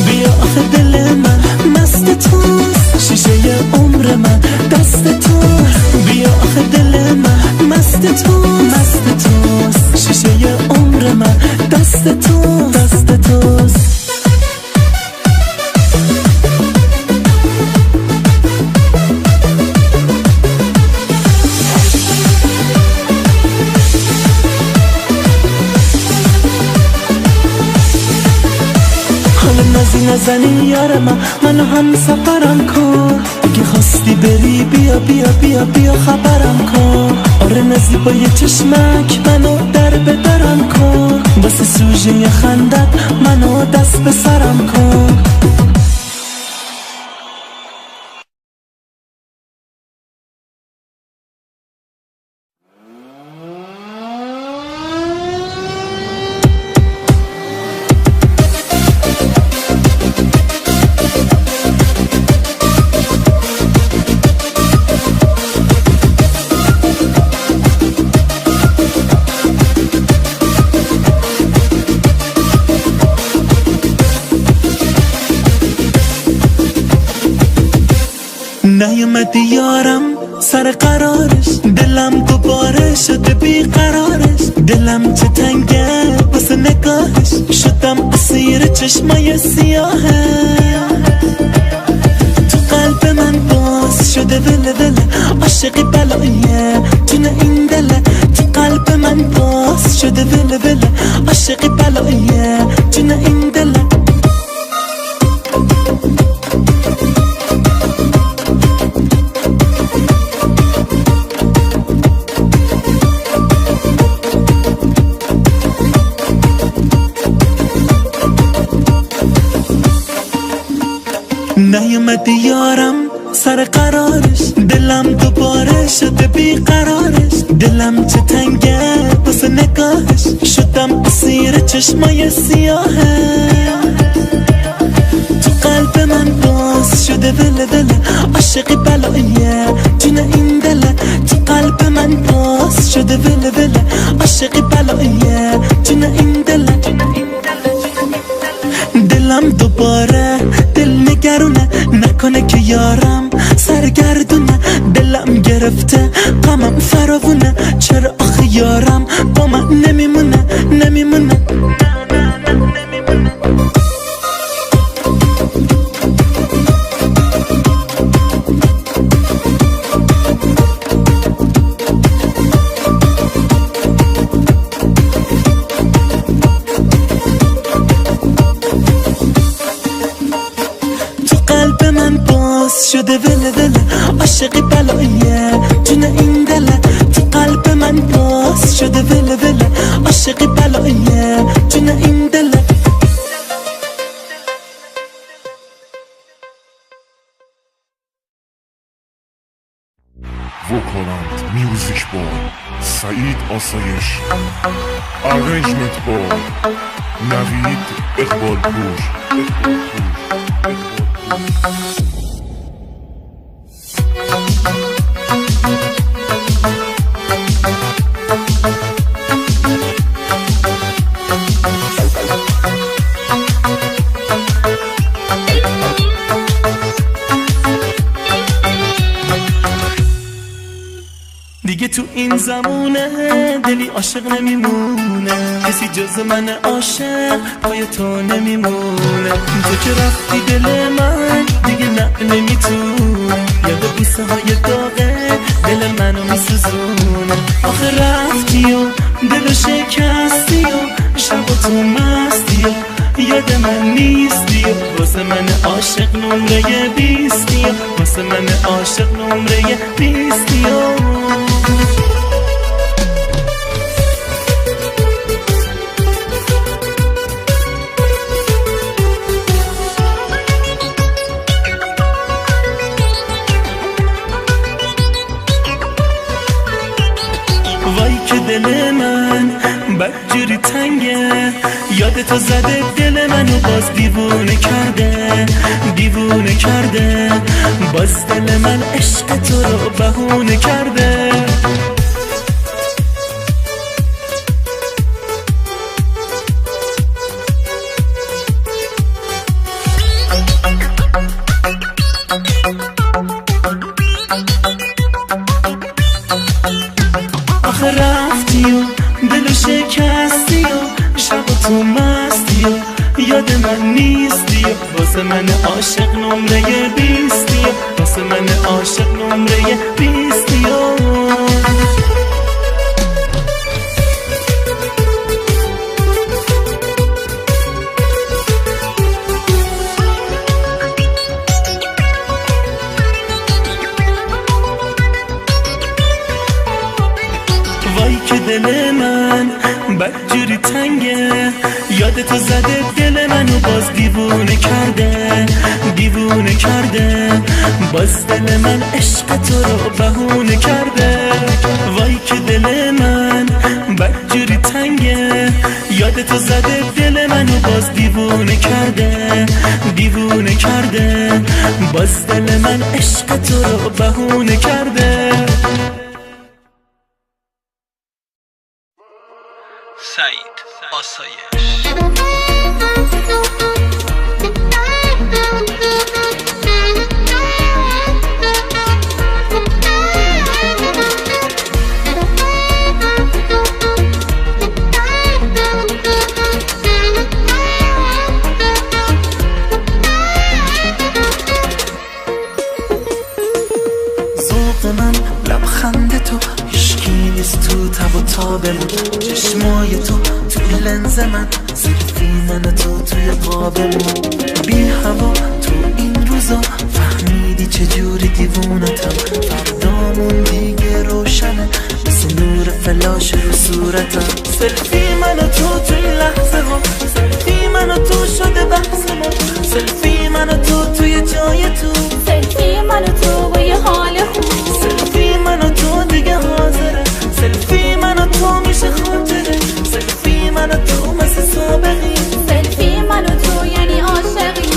بیا آخه دل من مست توست شیشه عمر من دست توست بیا آخه دل من مست توست شیشه عمر من دست توست نزنی یار منو هم سفرم کن اگه خواستی بری بیا بیا بیا بیا خبرم کن آره نزیبای چشمک منو در بدرم کن واسه سوژه خندت منو دست به سرم کن نیومدی یارم سر قرارش دلم دوباره شده بیقرارش دلم چه تنگه واسه نگاهش شدم اسیر چشمای سیاهه تو قلب من باز شده وله عاشقی بلاییه جون این دله تو قلب من باز شده وله عاشقی بلاییه جون این دله نیومدی یارم سر قرارش دلم دوباره شده بیقرارش دلم چه تنگه واسه نگاهش شدم اسیر چشمای سیاهه تو قلب من باز شده وله عاشقی بلاییه جون این دله تو قلب من باز شده وله عاشقی بلاییه جون این دله دلم دوباره دل نگرونه نکنه که یارم سرگردونه دلم گرفته غمم فراوونه چرا آخه یارم با من نمیمونه شده وله عاشقی بلاییه جون این دله تو قلب من باز شده وله عاشقی بلاییه جون این دله وکالند میوزیک با سعید آسایش ارنجمنت با نوید اقبال پور دیگه تو این زمونه دلی عاشق نمیمونه کسی جز من عاشق پای تو نمیمونه تو که رفتی دل من دیگه نمیتونه یاد بوسه های داغه دل منو میسوزونه آخه رفتی و دلو شکستی و شب و تو مستی و یاد من نیستی و واسه من عاشق نمره 20 بیا واسه من عاشق نمره 20 بیا وای که دل من بدجوری تنگه یادتو زده دل منو باز دیوونه کرده دیوونه کرده باز دل من عشق تو رو بهونه کرده آخه رفتی و دلو شکستی و شب و تو مستی و یاد من نیستی و واسه من عاشق نمره 20 بیا واسه من عاشق نمره 20 بیا وای که دل من بدجوری تنگه یادتو زده دل منو باز دیوونه کرده دیوونه کرده باز دل من عشق تو رو بهونه کرده وای که دل من بدجوری تنگه یادتو زده دل منو باز دیوونه کرده دیوونه کرده باز دل من عشق تو رو بهونه کرده سعید آسایش ذوق من لبخند تو هیشکی نیست تو تب و تابمون چشمای تو توی لنز من سلفی من تو توی قابمون بی هوا تو این روزا فهمیدی چجوری دیوونتم فردامون دیگه روشنه مثل نور فلاش رو صورتم سلفی من تو توی لحظه ها سلفی من تو شده بحث ما سلفی من تو توی جای تو سلفی من تو با یه حال خوب سلفی من تو دیگه حاضره سلفی من تو میشه خاطره سلفی من تو مثل سابقی سلفی من تو یعنی عاشقی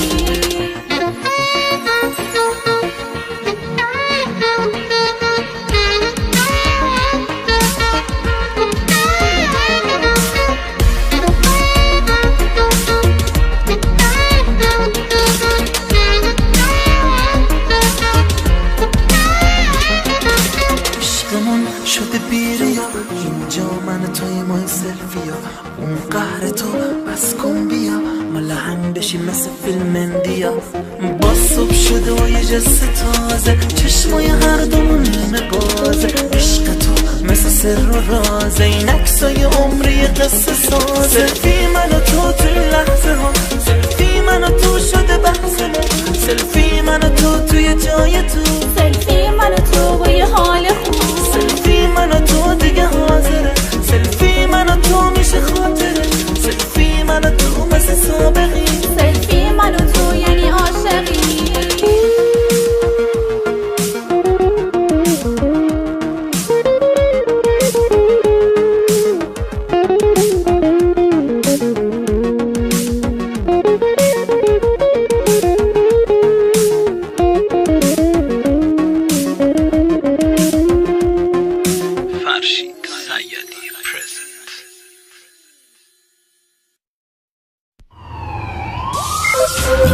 عشقمون شده بیریا اینجا من توی مای سلفیا اون قهر تو بس کن بیا ما لحن بشیم مثل فیلم اندیا با صبح شده و یه جست تازه چشمای هر دومون نگازه عشق تو مثل سر و رازه این عکسای عمری قصه سازه سلفی من تو توی لحظه ها سلفی من تو شده بحث ما سلفی من تو توی جای تو سلفی من تو با یه حال خوب سلفی من تو دیگه حاضره سلفی من تو میشه خاطره سلفی من تو مثل سابقی سلفی من تو یعنی عاشقی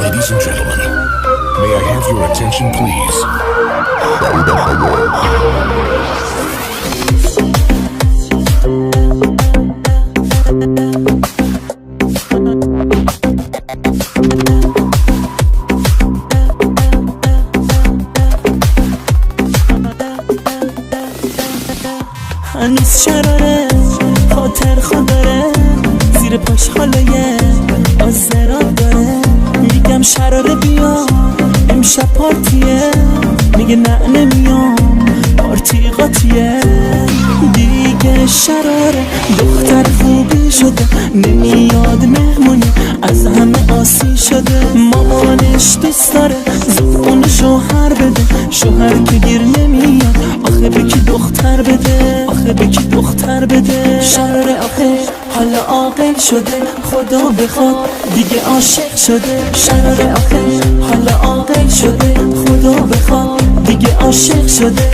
Ladies and gentlemen, may I have your attention please? هنوز شراره خاطر خود داره زیر پاش حالای آزراب داره میگه میگم شراره بیا امشب پارتیه، میگه نه نمیام پارتی قاطیه. دیگه شراره دختر خوبی شده، نمیاد مهمونی از همه آسی شده. مامانش دوست داره زود اون شوهر بده، شوهر که گیر نمیاد آخه به کی دختر بده، آخه به کی دختر بده. شراره آخه حالا عاقل شده، خدا بخواد دیگه عاشق شده. شراره آخه حالا عاقل شده، خدا بخواد دیگه عاشق شده.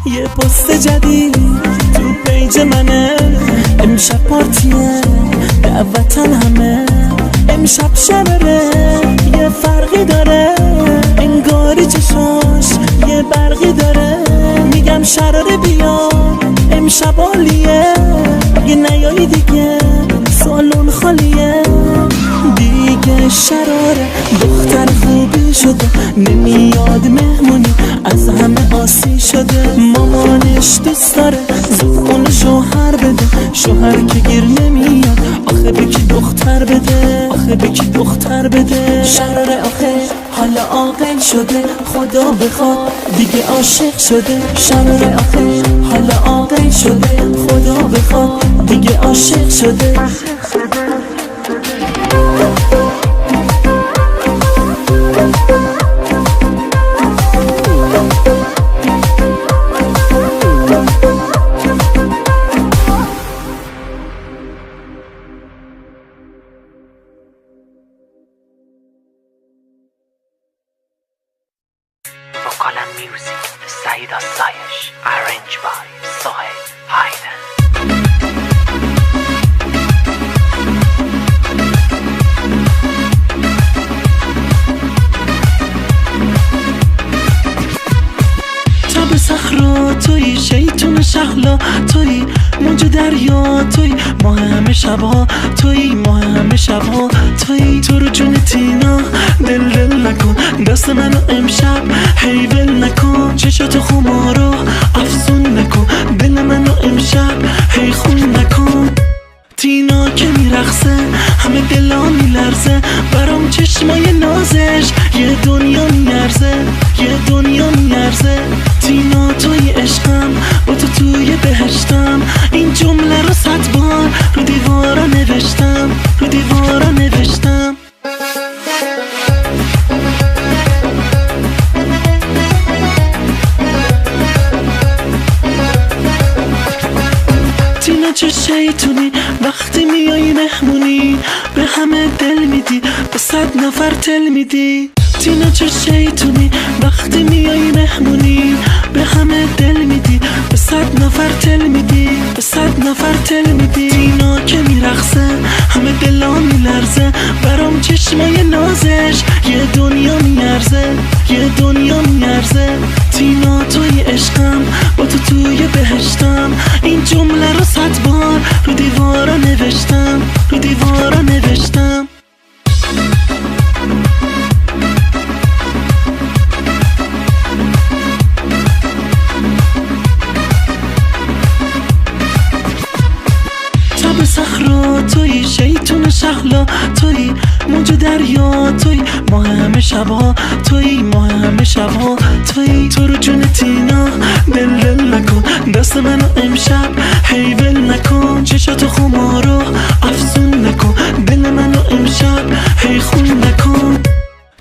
یه پست جدید تو پیج منه، امشب پارتیه دعوتن همه. امشب شراره یه فرقی داره، انگاری چشاش یه برقی داره. میگم شراره بیا امشب عالیه، یه نیایی دیگه سالن خالیه. دیگه شراره دختر خوبی شده، نمیاد مهمونی از همه آسی شده. مامانش دوست داره زود اون شوهر بده، شوهر که گیر نمیاد آخه به کی دختر بده، آخه به کی دختر بده. شراره آخه حالا عاقل شده، خدا بخواد دیگه عاشق شده. شراره آخه حالا عاقل شده، خدا بخواد دیگه عاشق شده. AFGAN Muzik سعید آسایش arranged by سهیل هایدن. تب صخرا توی شیطون شهلا توی موج دریا توی ماه همه شبها توی ماه همه شبها توی. تو رو جون تینا دل نکن، دست منو امشب هی ول نکن. چشاتو خمارو افزون نکن، دل منو امشب هی خون نکن. تینا که میرقصه همه دلا میلرزه، برام چشمای نازش یه دنیا میارزه، یه دنیا میارزه. تینا توی عشقم با تو توی بهشتم، این جمله رو 100 بار رو دیوارا نوشتم، رو دیوارا نوشتم. تینا چه شیطونی وقتی میای مهمونی، به همه دل میدی به 100 نفر تل میدی. تینا چه شیطونی وقتی میای مهمونی، به همه دل میدی به 100 نفر تل میدی، به 100 نفر تل میدی. تینا که میرقصه همه دلا میلرزه، برام چشمای نازش یه دنیا میارزه، یه دنیا میارزه. تینا توی عشقم با تو توی بهشتم، این جمله رو 100 بار رو دیوارا نوشتم، رو دیوارا نوشتم. تب صخرا توی شیطون شهلا توی موج دریا توی ماه همه شبها توی ماه همه شبها توی. تو رو جون تینا دل نکن، دست منو امشب هی ول نکن. چشاتو خمارو افزون نکن، دل منو امشب هی خون نکن.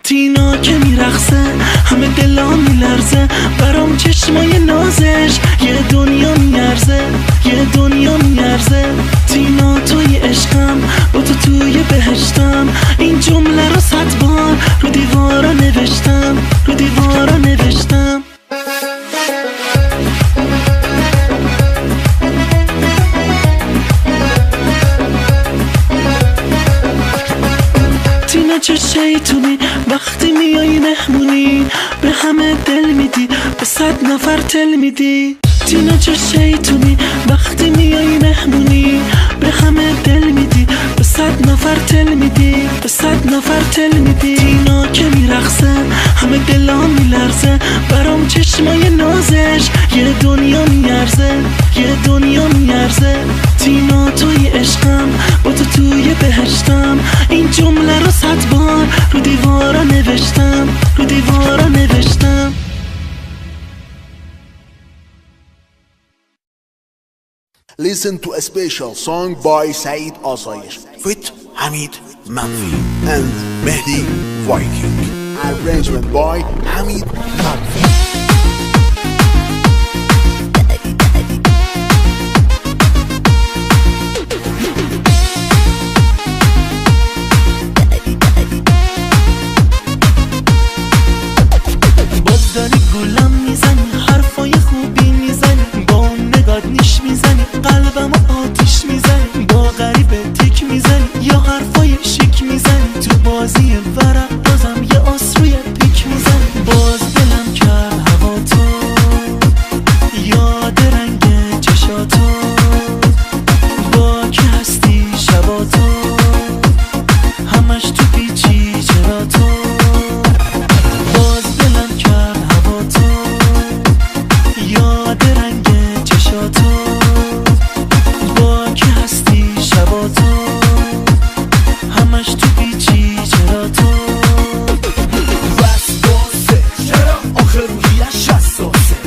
تینا که میرقصه همه دلا میلرزه، برام چشمای نازش یه دنیا میارزه، یه دنیا میارزه. تینا توی عشقم با تو توی بهشتم، این جمله رو 100 بار رو دیوارا نوشتم، رو دیوارا نوشتم. تینا چه شیطونی وقتی میای مهمونی به همه دل میدی، به 100 نفر تل میدی. تینا چه شیطونی وقتی میای مهمونی به همه دل میدی، به 100 نفر تل میدی، به 100 نفر تل میدی. تینا که میرقصه همه دلا میلرزه، برام چشمای نازش یه دنیا میارزه، یه دنیا میارزه. تینا توی عشقم با تو توی بهشتم، این جمله رو 100 بار رو دیوارا نوشتم، رو دیوارا نوشتم. Listen to a special song by Saeed Asayish with Hamid Manfi and Mehdi Viking. Arrangement by Hamid Manfi. داری گولم میزنی، حرفای خوبی میزنی، با اون نگات نیش میزنی، قلبم آتیش میزنی، با غریبه تیک میزنی یا حرفای شیک میزنی. تو بازی ورق بازم یه آس روی پیک میزنی. باز دلم کرد هوا تو، یاد رنگ چشاتو، با که هستی شبا تو، همش تو پیچی چرا تو. باز دلم کرد هوا تو، یاد رنگ چشاتو، با که هستی شبا تو، همش تو پیچی چرا تو. وسواسه چرا آخه روحیش حساسه،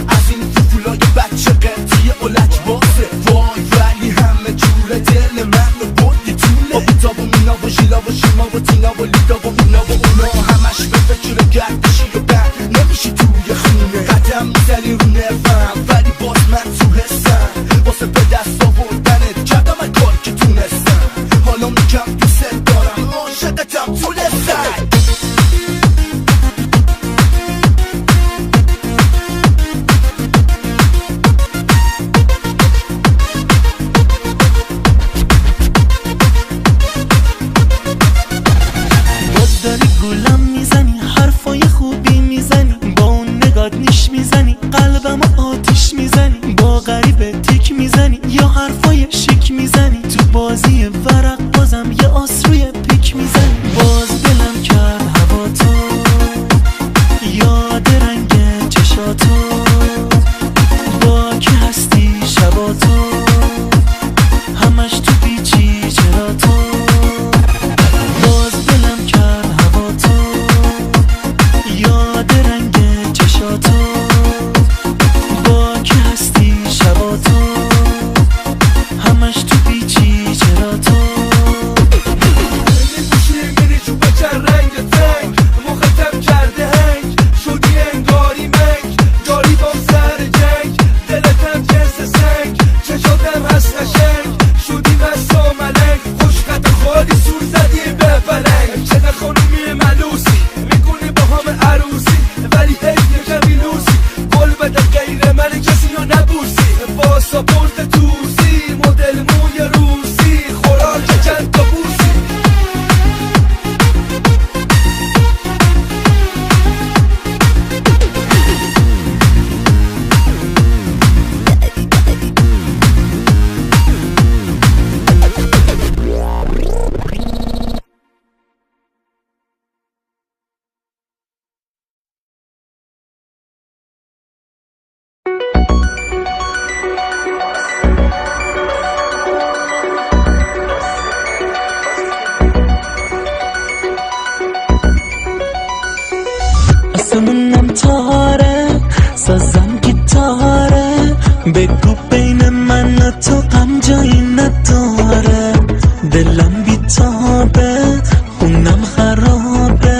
از این فولای بچه قرطی و لجباسه. وای ولی همه جوره دل من رو بردی طوله، با بیتاب و مینا و ژیلا و شیما و تینا و لیدا و اونا و اونا، همش به فکر گردشی و بر نمیشی توی خونه. قدم میزنی رو نفهم ولی باز من تو حسم، واسه به دست آوردنت کردم هر کاری که تونستم. حالا میگم دوست دارم عاشقتم طول سر. باز داری گولم میزنی، حرفای خوبی میزنی، با اون نگات نیش میزنی، قلبم آتیش میزنی، با غریبه تیک میزنی یا حرفای شیک میزنی. تو بازی ورق بازم یه آس روی پیک میزنی. باز دلم کرد هوا تو، یاد رنگ چشاتو، با که هستی شبا تو، همش تو پیچی چرا تو. باز دلم کرد هوا تو، یاد رنگ چشاتو، با که هستی شبا تو، همش تو پیچی چرا تو. میپوشی میری جو بچن رنگ تنگ، مختم کرده هنگ، شدی انگاری منگ، داری با سر جنگ، دلتم جنس سنگ، چشاتم هست قشنگ، شدی بسا ملنگ، خوشقت خالی سور زدی به بلنگ. چه خانومی ملوسی میکنی با همه عروسی، ولی هیچ کمی لوسی، گل بده غیر من کسی رو نبوسی. پاساپورت توسی، مدل موی روسی، خوراک چند تا بوسی. آسمونم تاره، سازم گیتاره، بگو بین من و تو غم جایی نداره. دلم بیتابه، خونم خرابه،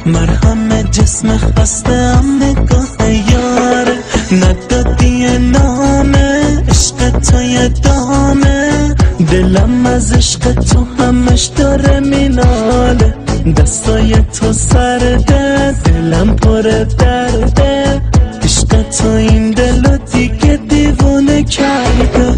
مرهم جسم خسته هم نگاه یاره. ندادی نامه عشق تو یادامه، دلم از عشق تو همش داره میناله. دستای تو سرده، دلم پر درده، عشق تو این دلو دیگه دیوونه کرده.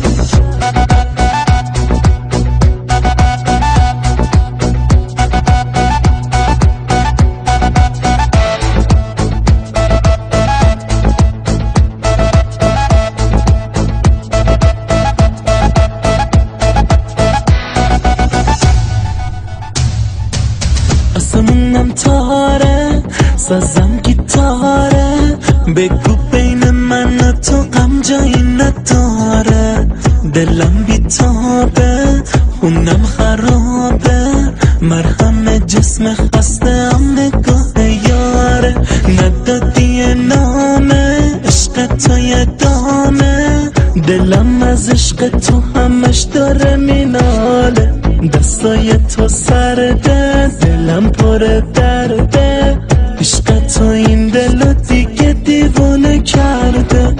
بسازم گیتاره، بگو بین من و تو غم جایی نداره. دلم بیتابه، خونم خرابه، مرهم جسم خسته هم نگاه یاره. ندادی نامه عشق تو یادمه، دلم از عشق تو همش داره میناله. دستای تو سرده، دلم پر درده، عشق تو این دلو دیگه دیوونه کرده.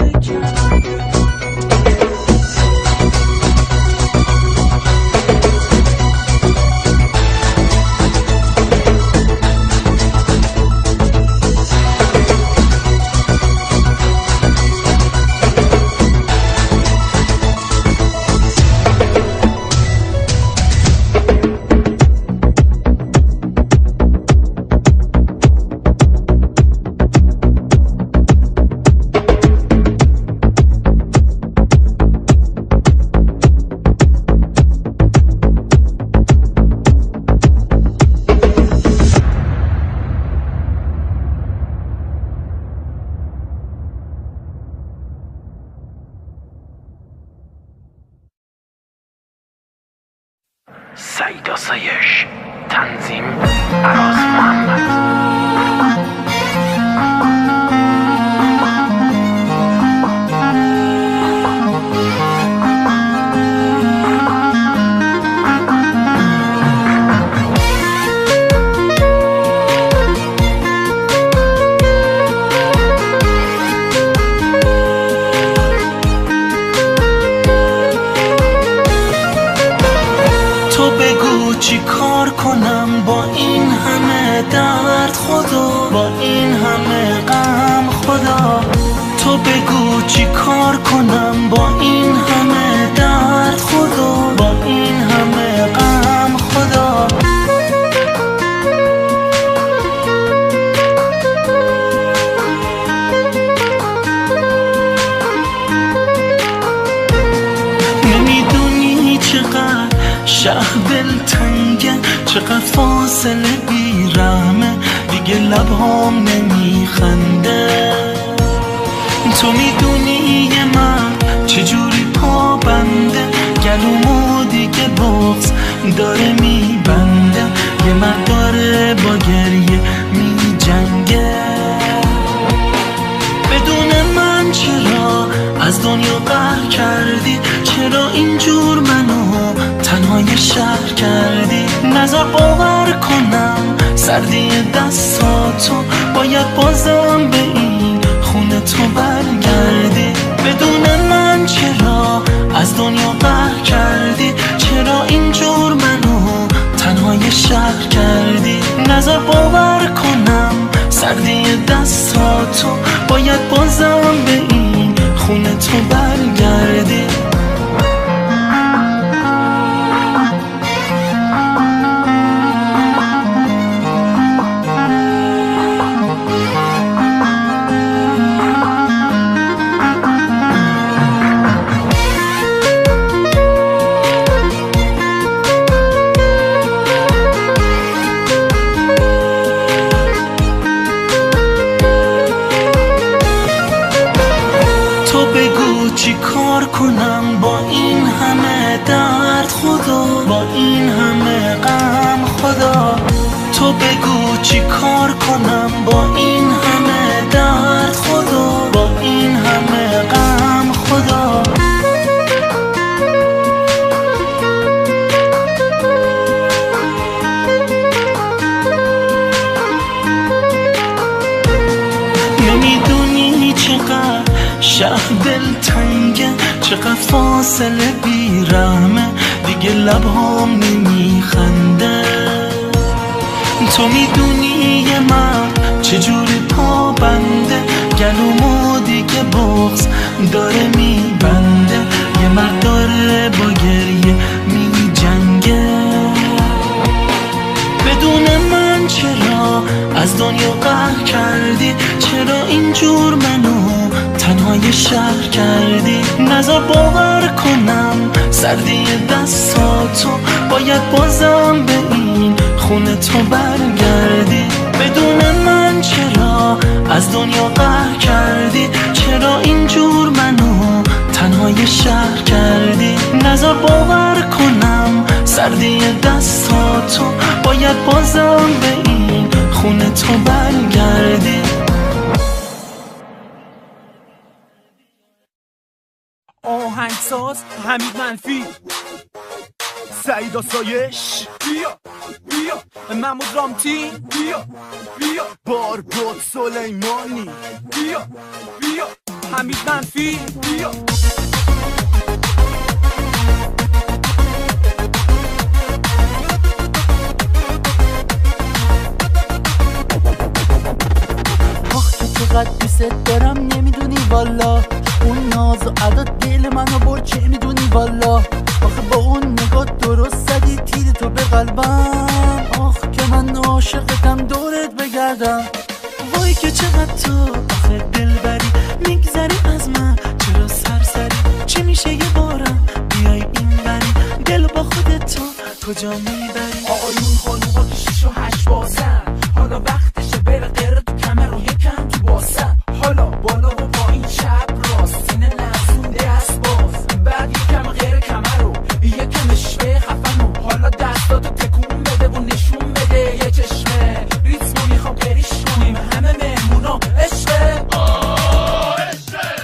سعید آسایش، تنظیم عراض محمد. تو بگو چی کار کنم با این همه درد خدا، با این همه غم خدا. تو بگو چی کار کنم با این همه درد خدا، با این همه غم خدا. نمیدونی چقدر شهر دلتنگه، چقدر فاصله بیرحمه، دیگه لبهام نمیخنده. تو میدونی من چجوری پا بنده، گلومو دیگه بغض داره میبنده. یه مرد داره با گریه میجنگه. بدون من چرا از دنیا قهر کردی؟ چرا اینجور منو تنهای شهر کردی؟ نظر باور کنم سردی دستاتو، باید بازم به این خونه تو برگردی. بدون من چرا از دنیا قهر کردی؟ چرا اینجور منو تنهای شهر کردی؟ نظر باور کنم سردی دستاتو، باید بازم به این خونه تو برگردی. چی کار کنم با این همه درد خدا، با این همه غم خدا. تو بگو چی کار کنم با این همه درد خدا، با این همه غم خدا. نمیدونی چقدر شهر دلتنگه، چقدر فاصله بیرحمه، دیگه لبهام نمیخنده. تو میدونی من چجوری پا بنده، گلومو دیگه بغض داره میبنده. یه مرد داره با گریه میجنگه. بدون من چرا از دنیا قهر کردی؟ چرا اینجور منو تنهای شهر کردی؟ نظر باور کنم سردی دستاتو، باید بازم به این خونه تو برگردی. بدون من چرا از دنیا قهر کردی، چرا اینجور منو تنهای شهر کردی؟ نذار باور کنم سردی دستاتو، باید بازم به این خونه تو برگردی. آهنگساز حمید منفی، سعید آسایش، بیا بیا محمود رامتی، بیا بیا بارباد سلیمانی، بیا بیا حمید منفی، بیا. آخ که چقدر دوست دارم نمیدونی والا، اون ناز و عدد دل منو برد چه میدونی والا. آخه با اون نگاه درست زدی تیر تو به قلبم، آخ که من عاشقتم دورت بگردم. وای که چقدر تو آخه دل بری، میگذری از من چرا سرسری؟ چی میشه یه بارم بیای این بری، دل با خودت تو کجا میبری؟ آقایون خانوما که 6 و 8 بازن، حالا وقتشه بره غیر تو کمر رو یکم تو باسن. حالا بالا و پایین چپ راست سینه لرزونده است باز، بعد یکم غیر کمر رو یکم اشوه خفن رو. حالا دستاتو تکون بده و نشون بده یه چشمه ریتمو میخوام بریش کنیم همه مهمونا عشقه.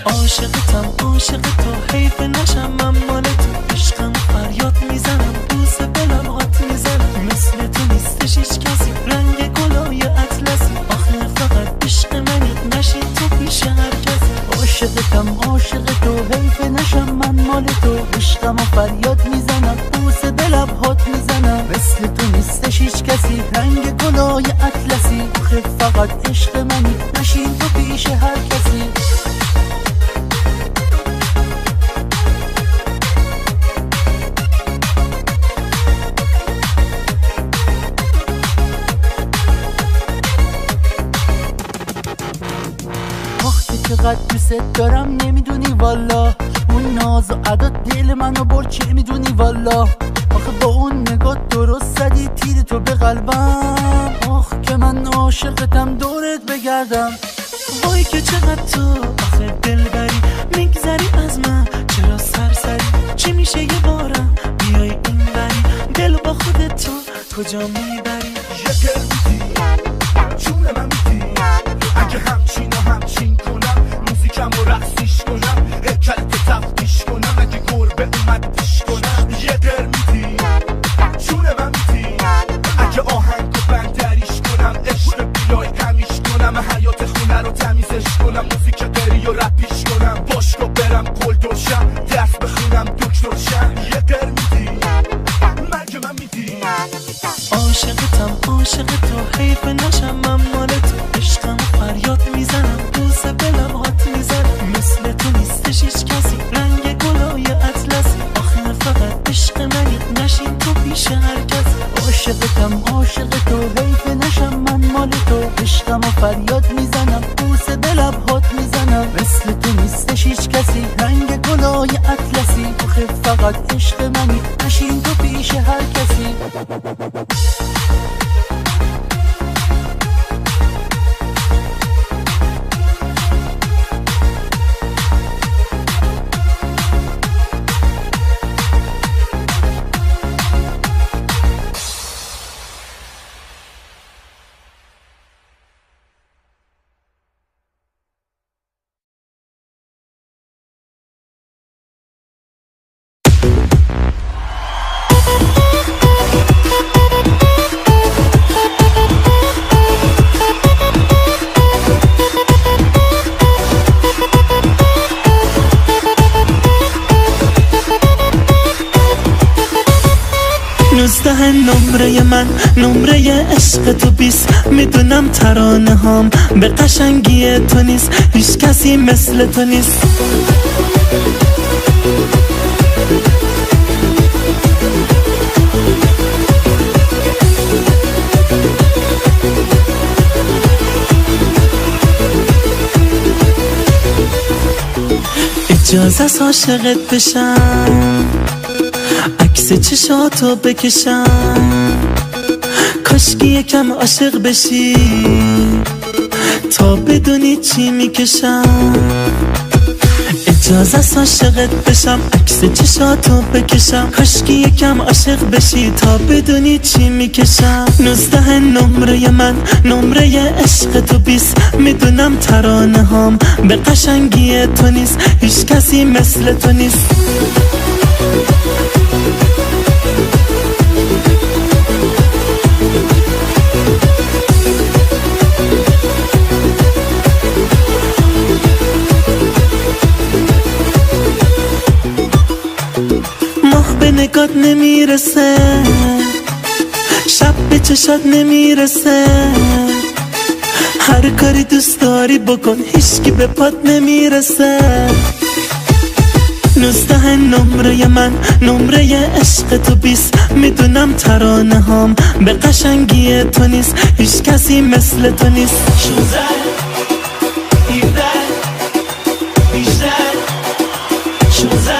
عاشقتم عاشق تو، حیف نشم من مال تو، عشقم فریاد میزنم بوسه بلم هات میزنم. مثل تو نیستش هیچ کسی، رنگ گلای اطلسی، آخه فقط عشق منی نشین تو پیش هر کسی. عاشقتم عاشق تو، حیف نشم من مال تو، عشقم و فریاد میزنم بوسه به لبهات میزنم. مثل تو نیستش هیچ کسی، رنگ گلای اطلسی، آخه فقط عشق منی نشین تو پیش هر کسی. چقدر دوست دارم نمیدونی والا، اون ناز و عدد دل منو برد چه میدونی والا. آخه با اون نگاه درست زدی تیر تو به قلبم، آخ که من عاشقتم دورت بگردم. وای که چقدر تو آخه دل بری، میگذری از من چرا سرسری؟ چی میشه یه بارم بیای این بری، دل با خودت تو کجا میبری؟ یه دل میدی جون من میدی، اگه همچین و همچین کنم موزیکم و رقصیش کنم، هیکلت تفتیش کنم، اگه گربه اومد پیش کنم. یه دل میدی جون من میدی، اگه آهنگ و بندریش کنم، عشق بیای تمیش کنم، حیات خونه رو تمیزش کنم، موزیک دری و رپیش کنم، باشگاه برم گل دوشم، درس بخونم دکتر شم. یه دل میدی مگه من میدی؟ عاشقتم عاشق تو، حیف نشم من مال تو، عشقم فریاد میزنم بوسه به لبهات میزنم. مثل تو نیستش هیچ کسی، رنگ گلای اطلسی، آخه فقط عشق منی نشین تو پیش هر کسی. عاشقتم عاشق تو، حیف نشم من مال تو، عشقم و فریاد میزنم بوسه به لبهات میزنم. مثل تو نیستش هیچ کسی، رنگ گلای اطلسی، آخه فقط عشق منی نشین تو پیش هر کسی. نمره من نمره عشق تو 20، میدونم ترانه هام به قشنگی تو نیست، هیچ کسی مثل تو نیست. اجازه است عاشقت بشم، عکس چشاتو بکشم، کاشکی یکم عاشق بشی، تا بدونی چی میکشم. اجازه است عاشقت بشم، عکس چشاتو بکشم، کاشکی یکم عاشق بشی تا بدونی چی میکشم. 19 نمره من، نمره عشق تو 20. میدونم ترانه هام به قشنگی تو نیست، هیچ کسی مثل تو نیست. به نگات نمیرسه، شب به چشات نمیرسه، هر کاری دوست داری بکن هیچکی به پات نمیرسه. 19 نمره من، نمره عشق تو 20. میدونم ترانه هام به قشنگی تو نیست، هیچ کسی مثل تو نیست. 16 17 18 16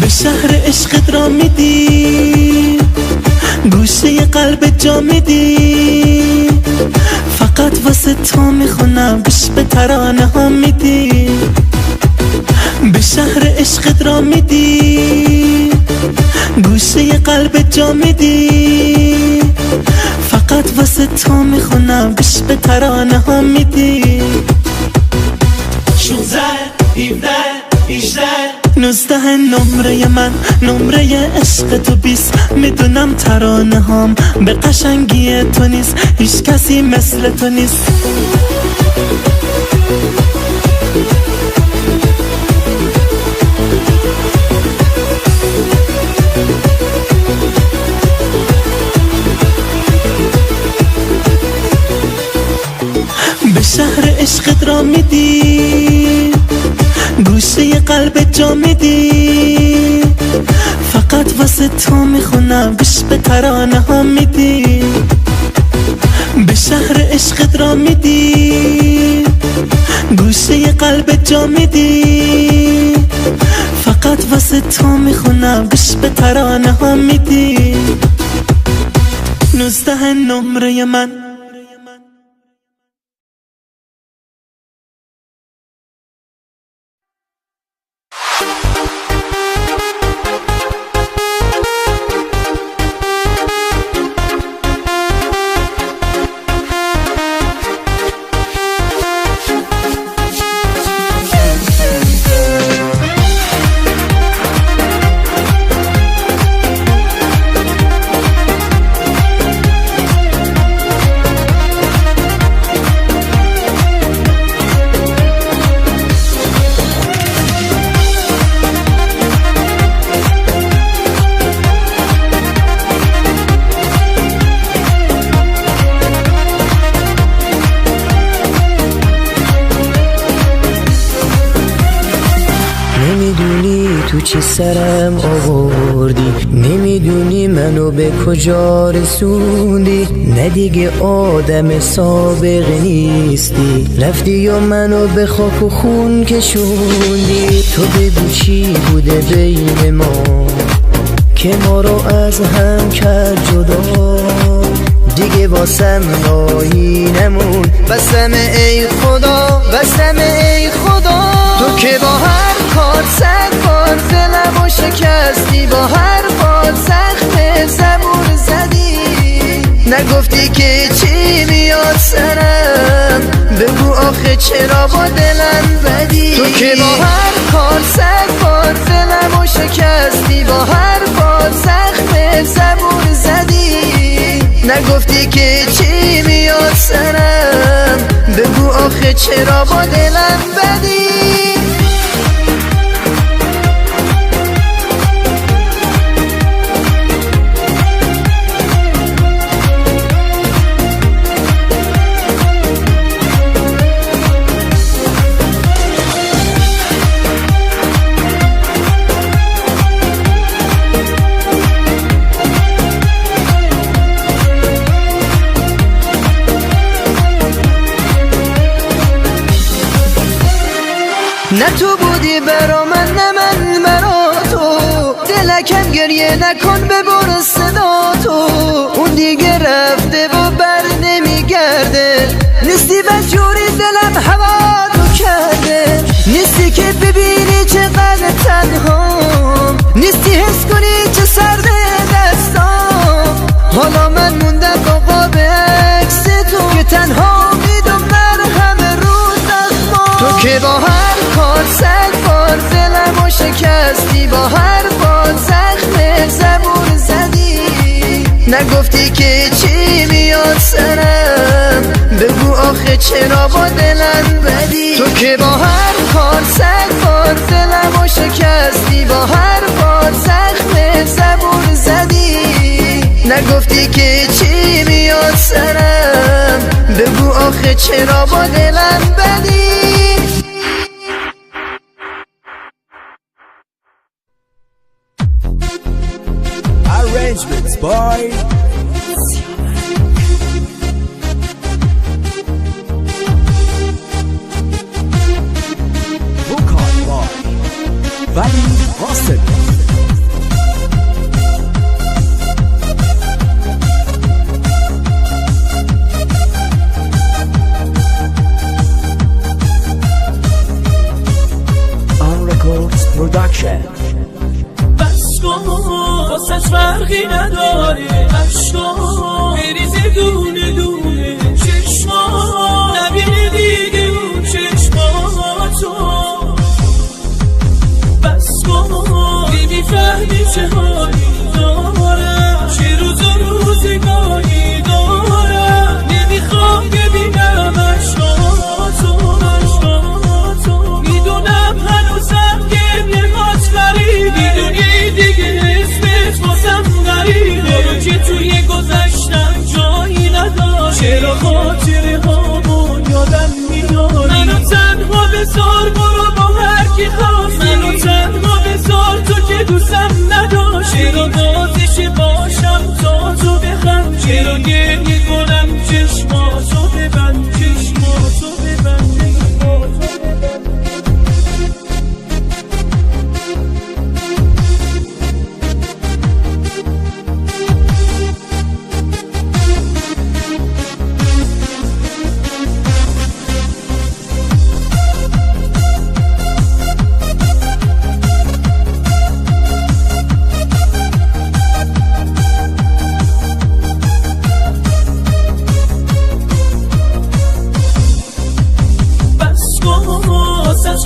به شهر عشقت را میدی، گوشه قلب جا میدی، فقط واسه تو میخونم گوش به ترانه ها میدی. به شهر عشقت را میدی، گوشه قلب جا میدی، فقط واسه تو میخونم گوش به ترانه ها میدی. 16 17 18 19 نمره من، نمره عشق تو 20. میدونم ترانه هام به قشنگی تو نیست، هیچ کسی مثل تو نیست. به شهر عشقت را میدی، گوشه قلب جا میدی، فقط واسه تو میخونم گوش به ترانه ها میدی. به شهر عشقت را میدی، گوشه قلب جا میدی، فقط واسه تو میخونم گوش به ترانه ها میدی. 19 نمره من. تو چی سرم آوردی، نمیدونی منو به کجا رسوندی، نه دیگه آدم سابق نیستی، رفتی و منو به خاک و خون کشوندی. تو بگو چی بوده بین ما که ما رو از هم کرد جدا، دیگه واسم راهی نمون، بسم ای خدا، بسم ای خدا. تو که با هر کار صد بار دلمو شکستی، با هر بار زخم زبون زدی، نگفتی که چی میاد سرم، بگو آخه چرا با دلم بدی. تو که با هر کار صد بار دلمو شکستی، با هر بار زخم زبون زدی، نگفتی که چی میاد سرم، بگو آخه چرا با دلم بدی. نه تو بودی برا من، نه من برا تو، الکم گریه نکن ببر صدا تو، اون دیگه رفته و بر نمیگرده. نیستی بس جوری دلم هوا تو کرده، نیستی که ببینی چقدر تنهام، نیستی حس کنی چه سرده دستام. حالا من موندم با قاب عکس تو که تنها میدم مرهم رو زخمام. تو که با هر کار 100 بار دلمو شکستی، با هر بار زخم زبون زدی، نگفتی که چی میاد سرم، بگو آخه چرا با دلم بدی. تو که با هر کار 100 بار دلمو شکستی، با هر بار زخم زبون زدی، نگفتی که چی میاد سرم، بگو آخه چرا با دلم بدی. Arrangements by Vocal by Bali Austin. On Records Production. واسه فرقی نداره عشقا بریزه دونه دونه چشما، نبینه دیگه اون چشماتو. بس کن نمیفهمی چه حالی دارم، چه روز و روزگاری دارم، نمیخوام ببینم عشقاتو. میدونم هنوزم گریه‌هات غریبه، میدونی دیگه اسمت واسم غریبه، که توی گذشتم جایی نداره، چرا خاطره هامون یادم میاره. منو تنها بذار برو با هر کی خواست، منو تنها بذار تو که دوستم نداشت، چرا بازش باشم تا تو بخند، چرا گریه کنم چشماتو ببند، چشماتو ببند، چشماتو ببند.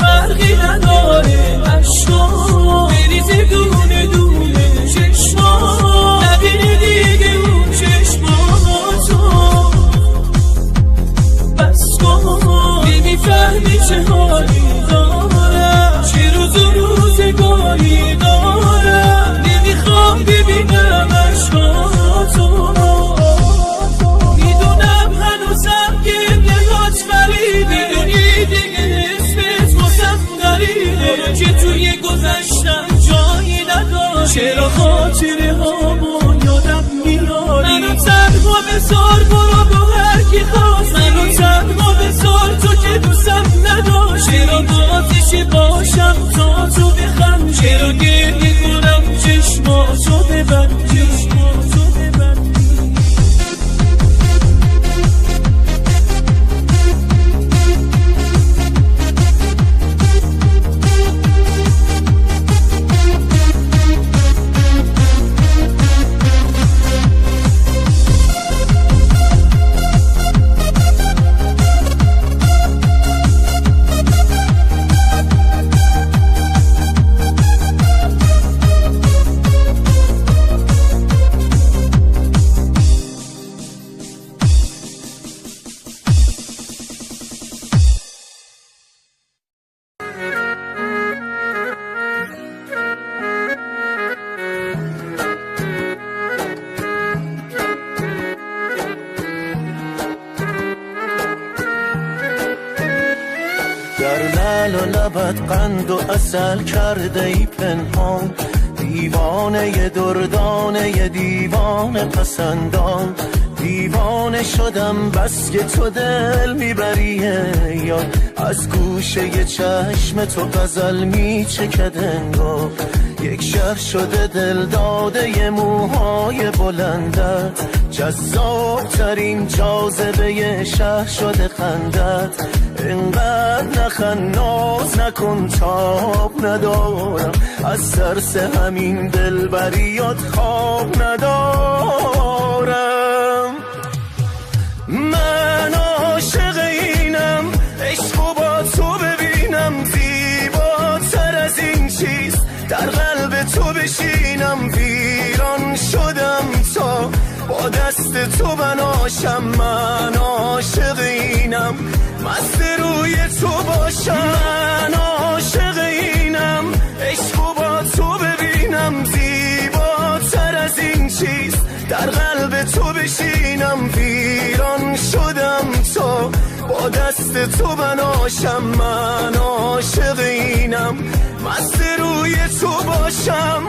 فرقی نداره عشقا بریزه دونه دونه چشما، نبینه دیگه اون چشماتو. بس کن نمیفهمی چه حالی دارم، چه روز و روزگاری دارم، نمیخوام ببینم عشقاتو. میدونم هنوزم گریه‌هات غریبه، میدونی دیگه که توی گذشتم جایی نداره، چرا خاطره هامون یادم میاره. منو تنها بذار برو با هر کی خواست، منو تنها بذار تو که دوستم نداشت، چرا بازش باشم تا تو بخند، چرا گریه کنم چشماتو ببند، چشماتو ببند. در لعل و لبت قند و عسل کرده ای پنهان، دیوانه دردانه دیوانه پسندان. دیوانه شدم بس که تو دل میبریه یاد، از گوشه چشم تو غزل میچکد انگار. یک شهر شده دل داده موهای بلندت، جذاب ترین جاذبه شهر شده خندت. اینقدر نخند ناز نکن تاب ندارم، از ترس همین دلبریات خواب ندارم. من عاشق اینم، عشقو با تو ببینم، زیباتر از این چیز در قلب تو بشینم. ویران شدم تا با دست تو بناشم، من عاشق اینم، مست روی تو باشم. من عاشق اینم، عشقو با تو ببینم، زیباتر از این چیز در قلب تو بشینم. ویران شدم تا با دست تو بناشم، من عاشق اینم، مست روی تو باشم.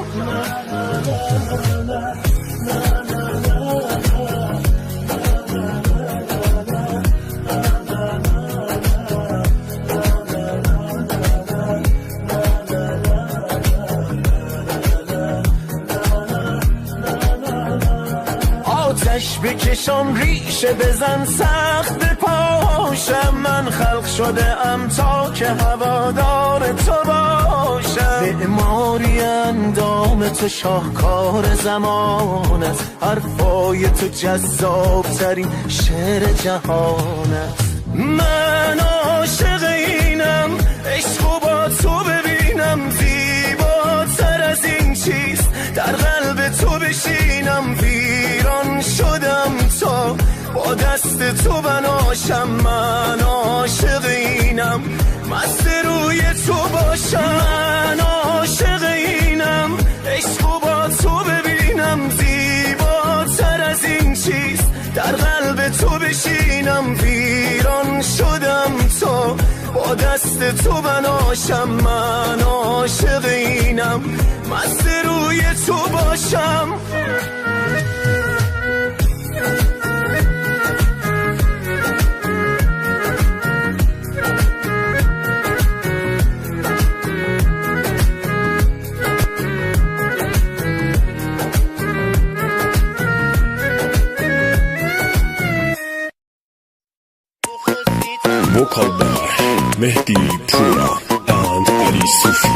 آتش بکشم ریشه بزن سخت بپاشم، من خلق شده ام تا که هوادار تو باشم. معماری اندام تو شاهکار زمان است، حرفای تو جذاب ترین شعر جهان است. من عاشق اینم، عشقو با تو ببینم، زیباتر از این چیز در قلب تو بشینم. ویران شدم تا با دست تو بناشم، من عاشق اینم، مست روی تو باشم. من عاشق اینم، عشقو با تو ببینم، زیباتر از این چیز در قلب تو بشینم. ویران شدم تا با دست تو بناشم، من عاشق اینم، مست روی تو باشم. Mukhabbat, Mehdi Pura and Ali Sufi.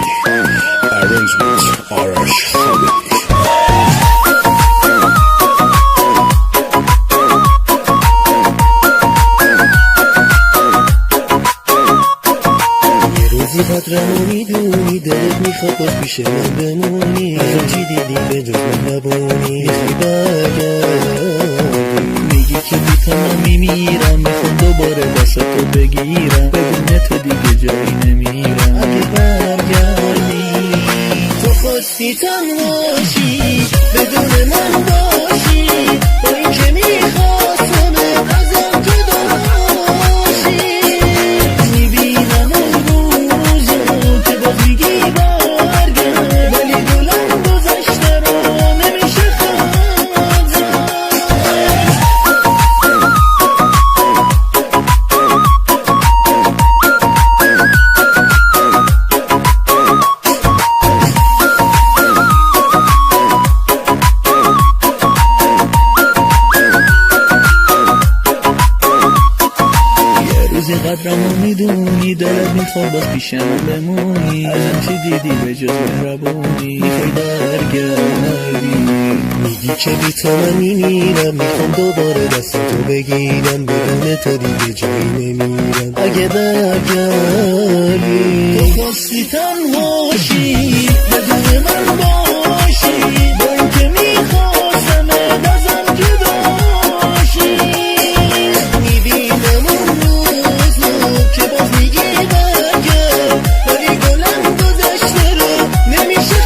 Arrangement ошики. قدرمو میدونی، دلت میخواد باز پیش من بمونی، ازم چی دیدی به جز مهربونی؟ میخوای برگردی، میگی که بیتم میمیرم، میخوام دوباره دستتو بگیرم، بدون تو دیگه جایی نمیرم. اگه برگردی تو خواستی تنهاشی، بدون من باشی، با این که میخواستم ازم جدا باشی. میبینم قدرمو میدونی، دلت میخواد باز پیش من بمونی، ازم چی دیدی به جز مهربونی؟ میخوای برگردی، میگی که بی تو من میمیرم، میخوام دوباره دستتو بگیرم، بدون تو دیگه جایی نمیرم. اگه برگردی تو خواستی تنهاشی، بدون من باشی، با این که میخواستم ازم جدا باشی. میبینم که باز میگی برگرد، ولی گلم گذشته رو نمیشه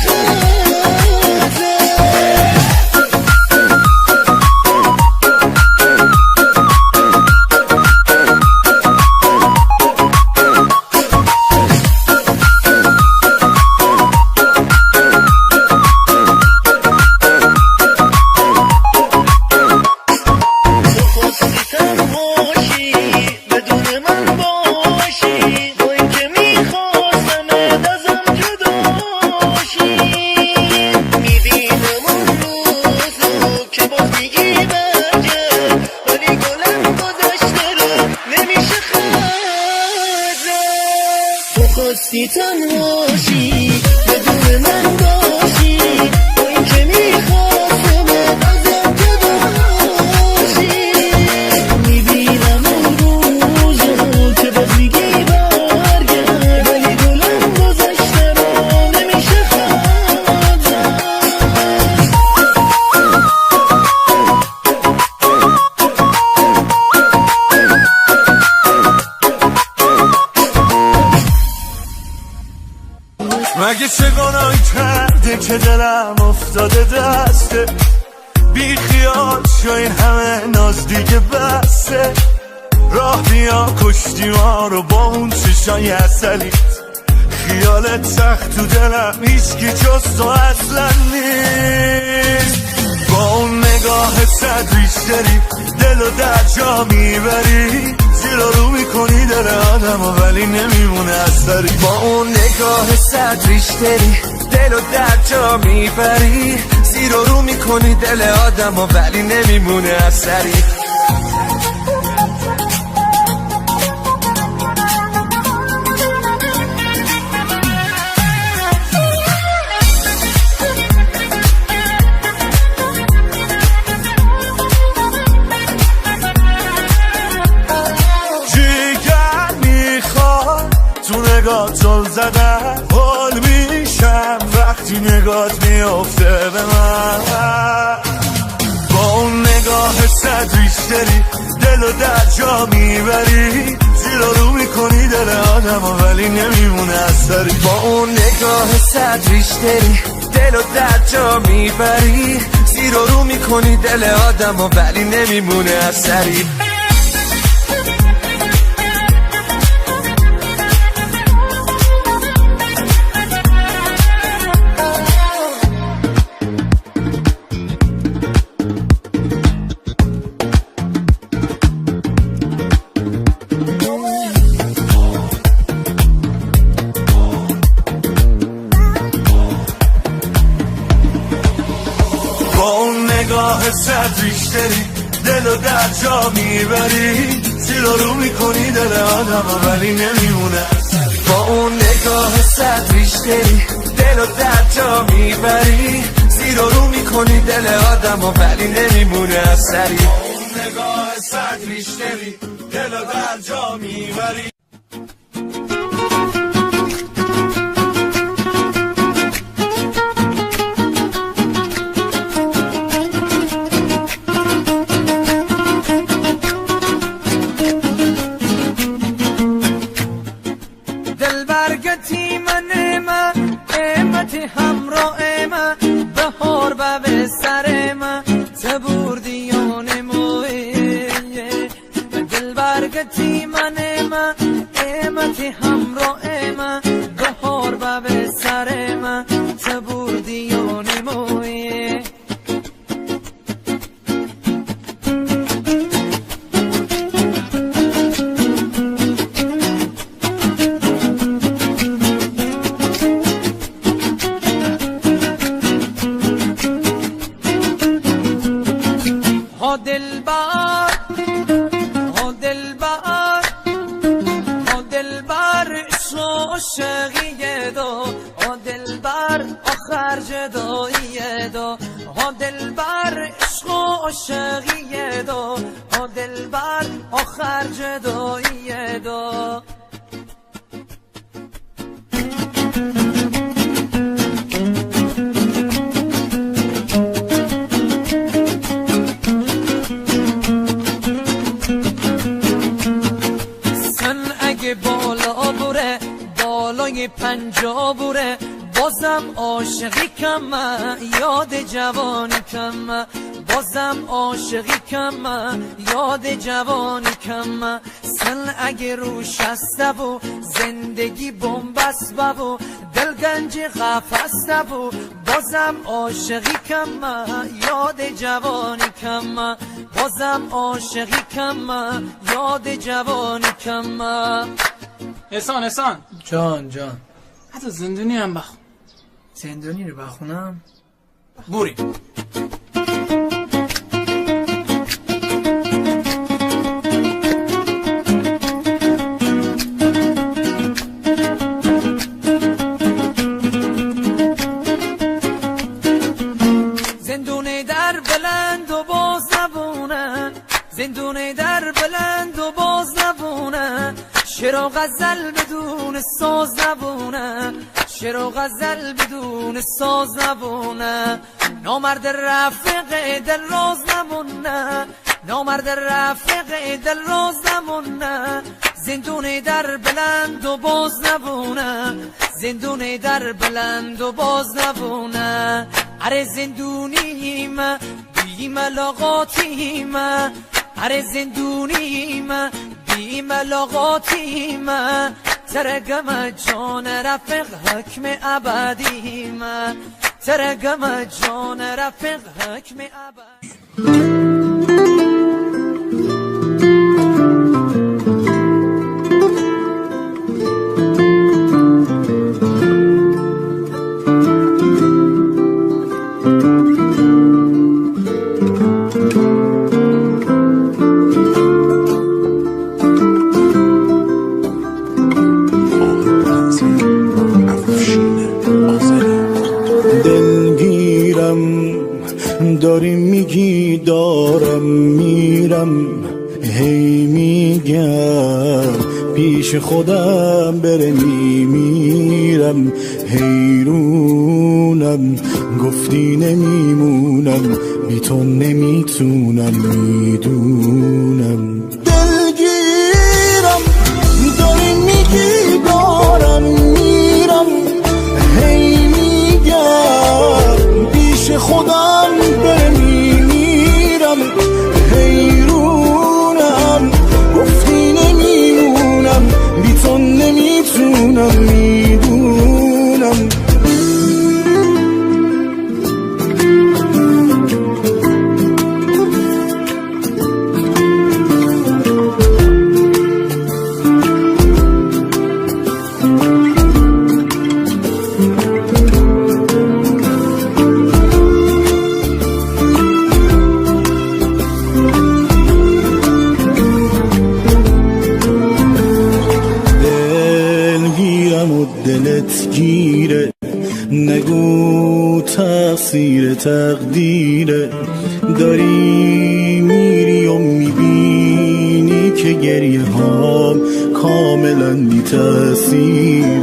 خواستی تنهاشی بدون من باشی با این که میخواستم ازم جداشی میبینم اون روزو که باز میگی برگرد ولی گلم گذشته رو نمیشه خواهد زد مگه چه گناهی کرده که دلم افتاده دسته بی خیال شو این همه ناز دیگه بسته راه بیا کشتی ما رو با اون چشای عسلیت خیالت سخت تو دلم هیچکی جز تو اصلا نیست با اون نگاه صد بیشتری دل و در جا میبری زیر رو میکنی دل آدم ولی نمیمونه اثری با اون نگاه صد بیشتری دل و در جا میبری زیر رو میکنی دل آدم ولی نمیمونه اثری زل زدن حال میشم وقتی نگات میافته به من با اون نگاه صد بیشتری دل و در جا میبری زیر رو میکنی دل آدم ولی نمیمونه اثری با اون نگاه صد بیشتری دل و در جا میبری زیر رو میکنی دل آدم ولی نمیمونه اثری صد بیشتری دل و در جا میبری زیر رو میکنی دل آدم ولی نمیمونه با اون نگاه صد بیشتری دل و در جا میبری زیر رو میکنی دل آدم ولی نمیمونه اثری با اون نگاه صد بیشتری دل و در جا میبری عاشقی کم یاد جوانی کم سن اگه روش هسته و زندگی بومبست و دل گنج قفسته و بازم عاشقی کم یاد جوانی کم بازم عاشقی کم یاد جوانی کم احسان جان حتی زندونی هم بخون زندونی رو بخونم بوری غزل بدون ساز نبونه، شعر و غزل بدون ساز نبونه. نامرد رفیق دل راز نمونه، نامرد رفیق دل راز نمونه. زندون در بلند و باز نبونه، زندون در بلند و باز نبونه. اره زندونیم بی ملاقاتیم، اره زندونیم بی ملاقاتیم. ترگم جان رفیق حکم ابدیم، ترگم جان رفیق حکم ابدیم. داری میگی دارم میرم، هی میگم پیش خودم بره میمیرم. حیرونم گفتی نمیمونم، بی تو نمیتونم میدونم. دلگیرم داری میگی دارم میرم، هی میگم پیش خودم بره میمیرم. حیرونم گفتی نمیمونم، بی تو نمیتونم میدونم. دلت گیره نگو تقصیر تقدیره، داری میری و میبینی که گریه هام کاملا بی تأثیر.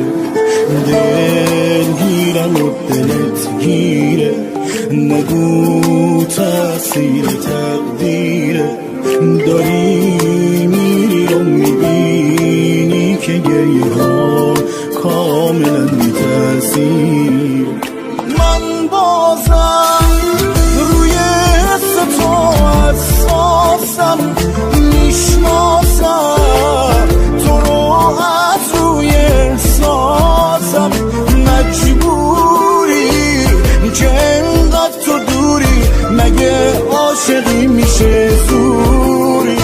دلگیرم و دلت گیره نگو تقصیر تقدیره، داری میری و میبینی که گریه هام کاملا بی تأثیر. من بازم روی حس تو حساسم، میشناسم تو رو از روی احساسم. مجبوری که انقدر تو دوری، مگه عاشقی میشه زوری.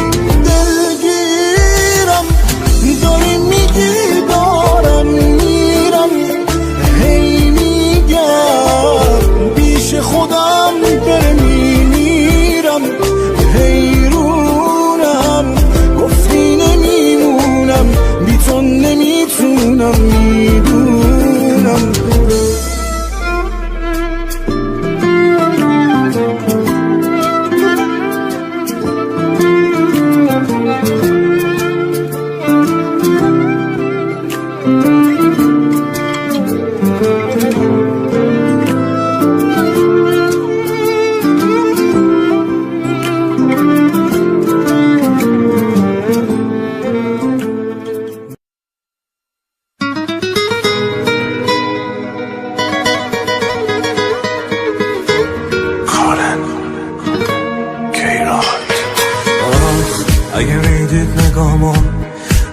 دلگیرم داری میگی دارم میرم، هی میگم پیش خودم بره میمیرم. حیرونم گفتی نمیمونم، بی تو نمیتونم میدونم.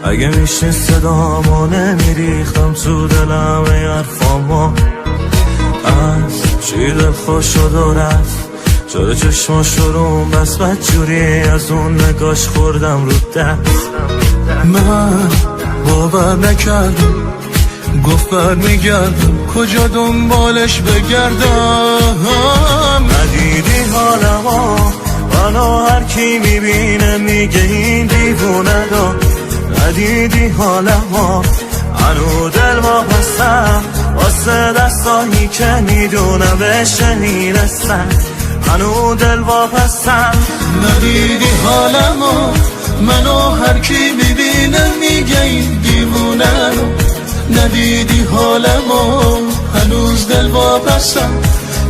اگه میشه صدامو نمیریختم تو دلم ای حرفامو. از چی دل خوش شد و رفت، چرا چشماشو روم بس بدجوری از اون نگاش خوردم رو دست. من باور نکردم گفت برمیگردم، کجا دنبالش بگردم. ندیدی حالمو منو هر کی میبینه میگه این دیوونه دا. ندیدی حالمو هنو دل واپسم واسه دستایی که میدونم بهش میرسم. هنو دل واپسم. ندیدی حالمو منو هر کی میبینه میبینه میگه این دیوونه رو ندیدی حالمو هنوز دل واپسم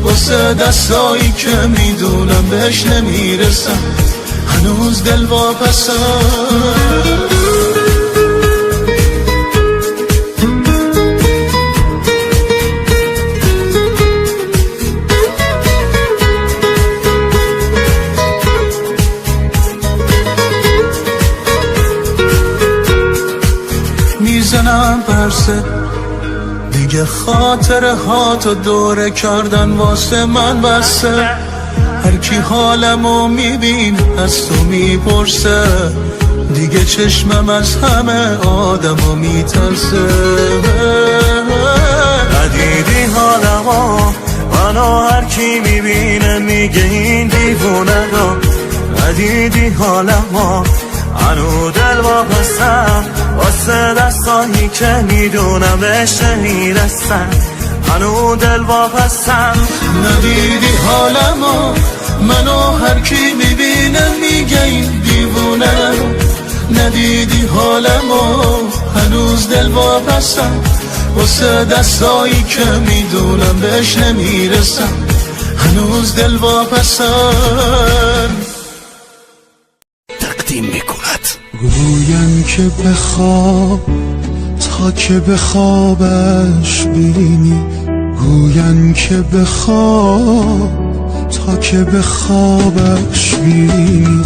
واسه دستایی که میدونم بهش نمیرسم هنوز دل واپسم میزنم برسه دیگه خاطره ها تو دوره کردن واسه من بسه هر کی حالمو میبین از تو میپرسه دیگه چشمم از همه آدمو میترسه ندیدی حالمو منو هر کی میبینه میگه این دیوونه رو ندیدی حالمو هنو دل واپسم واسه دستایی که میدونم بهش نمیرسم هنو دل واپسم ندیدی حالمو منو هر کی میبینه میگه این دیوونه رو ندیدی حالمو هنوز دل واپسم واسه دستایی که میدونم بهش نمیرسم هنوز دل واپسم تقدیم میکند گویم که بخواب تا که بخوابش بینی گویم که بخواب تا که بخوابش بینی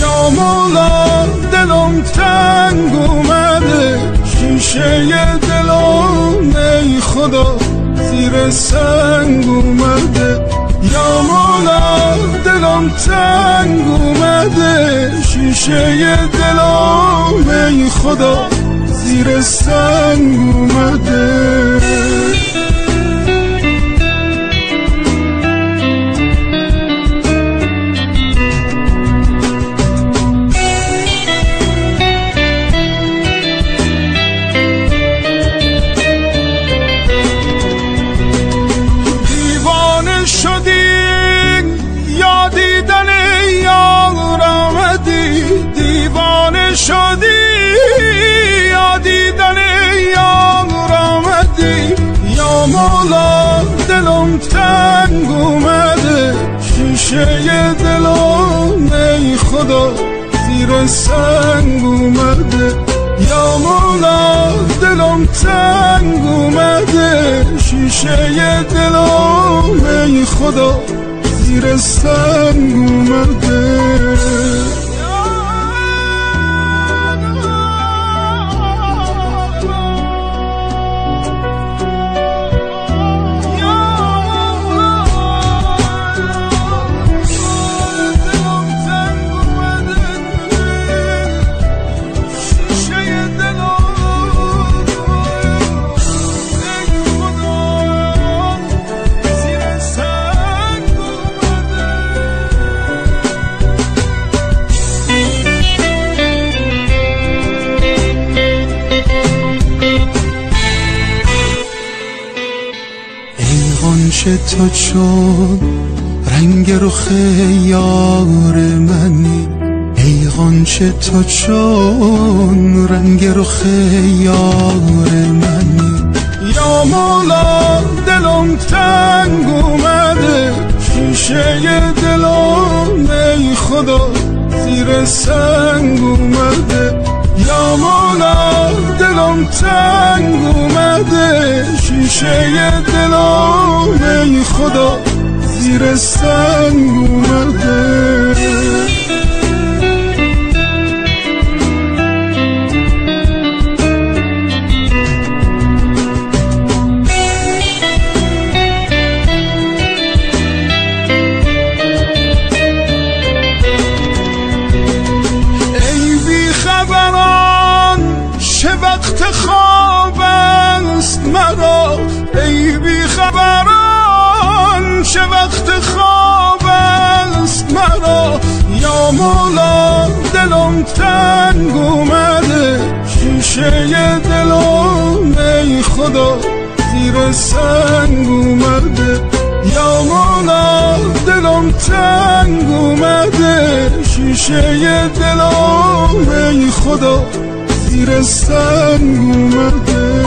یا مولا دلم تنگ اومده شیشه دلم ای خدا زیر سنگ اومده یا مولا دلم تنگ اومده شیشه دلم ای خدا زیر سنگ اومده مولا دلم تنگ اومده شیشه دلم ای خدا زیر سنگ اومده یا مولا دلم تنگ اومده شیشه دلم ای خدا زیر سنگ اومده غنچه تو چون رنگ رخ یار منی ای غنچه تو چون رنگ رخ یار منی یا مولا دلم تنگ اومده شیشه دلم ای خدا زیر سنگ اومده یا مولا دلم تنگ اومده شیشه دلم ای خدا زیر سنگ اومده وقت خواب است مرا ای بی خبران چه وقت خواب است مرا یا مولا دلم تنگ اومده شیشه دلم ای خدا زیر سنگ اومده یا مولا دلم تنگ اومده شیشه دلم ای خدا زیر سنگ اومده.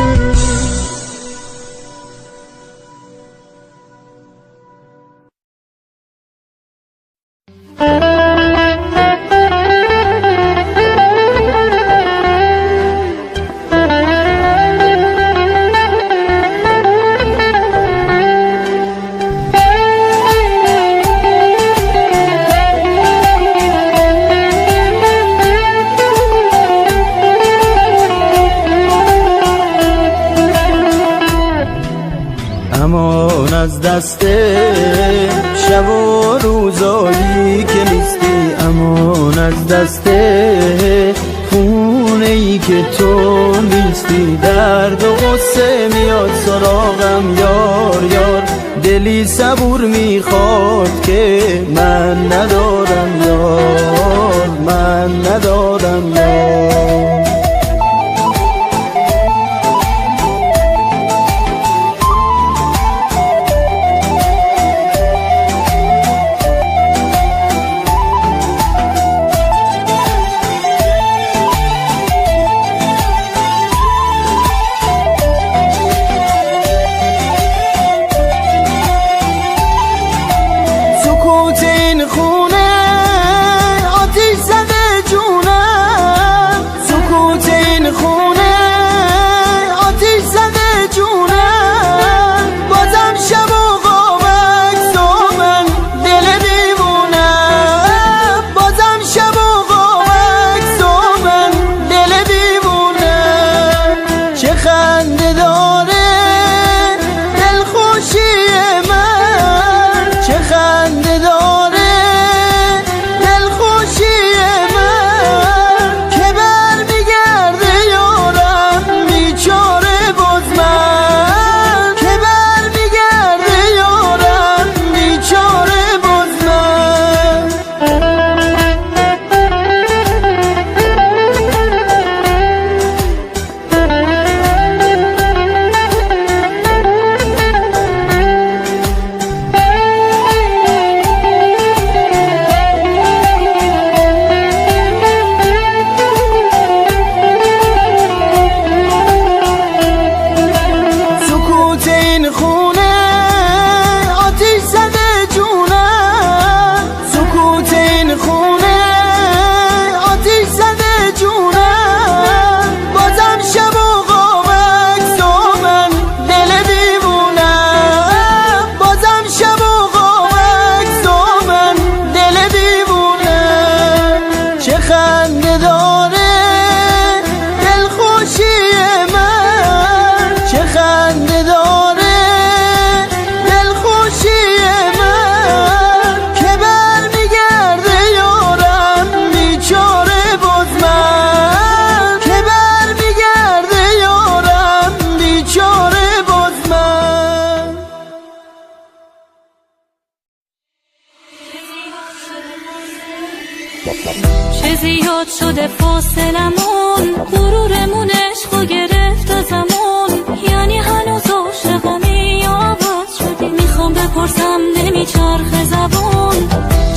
امان از دست شب و روزایی که نیستی، امان از دست خونه ای که تو نیستی. درد و غصه میاد سراغم یار یار، دلی صبور میخواد که من ندارم یار، من ندارم یار. چه زیاد شده فاصلمون، غرورمون عشقو گرفت ازمون. یعنی هنوز عاشقمی یا عوض شدی؟ میخوام بپرسم نمیچرخه زبون.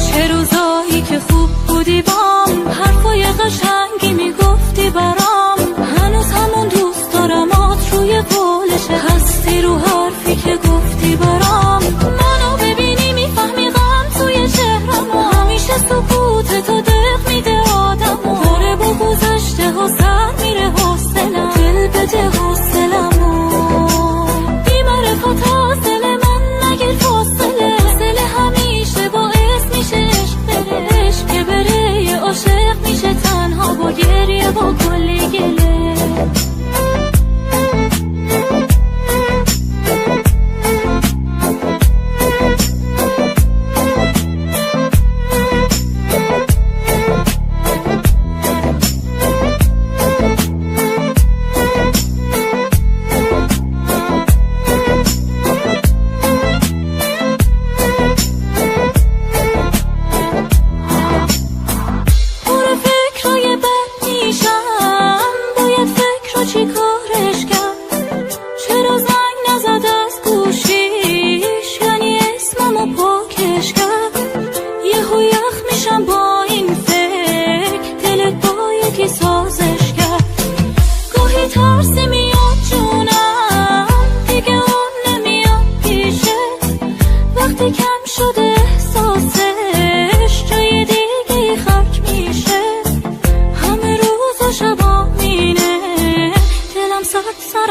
چه روزایی که خوب بودی بام، حرفای قشنگی میگفتی برام. هنوز همون دوست دارمات روی قولشه، هستی رو حرفی که گفتی برام. منو ببینی میفهمی غم توی چهرمو، همیشه سکوت تو دق میده آدمو. داره با گذشته ها سر میره حوصلم، دل بده حوصلمو. بی‌معرفت از دل من نگیر فاصله، دل همیشه باعث میشه عشق بره. عشق که بره یه عاشق میشه تنها با گریه با کلی گله.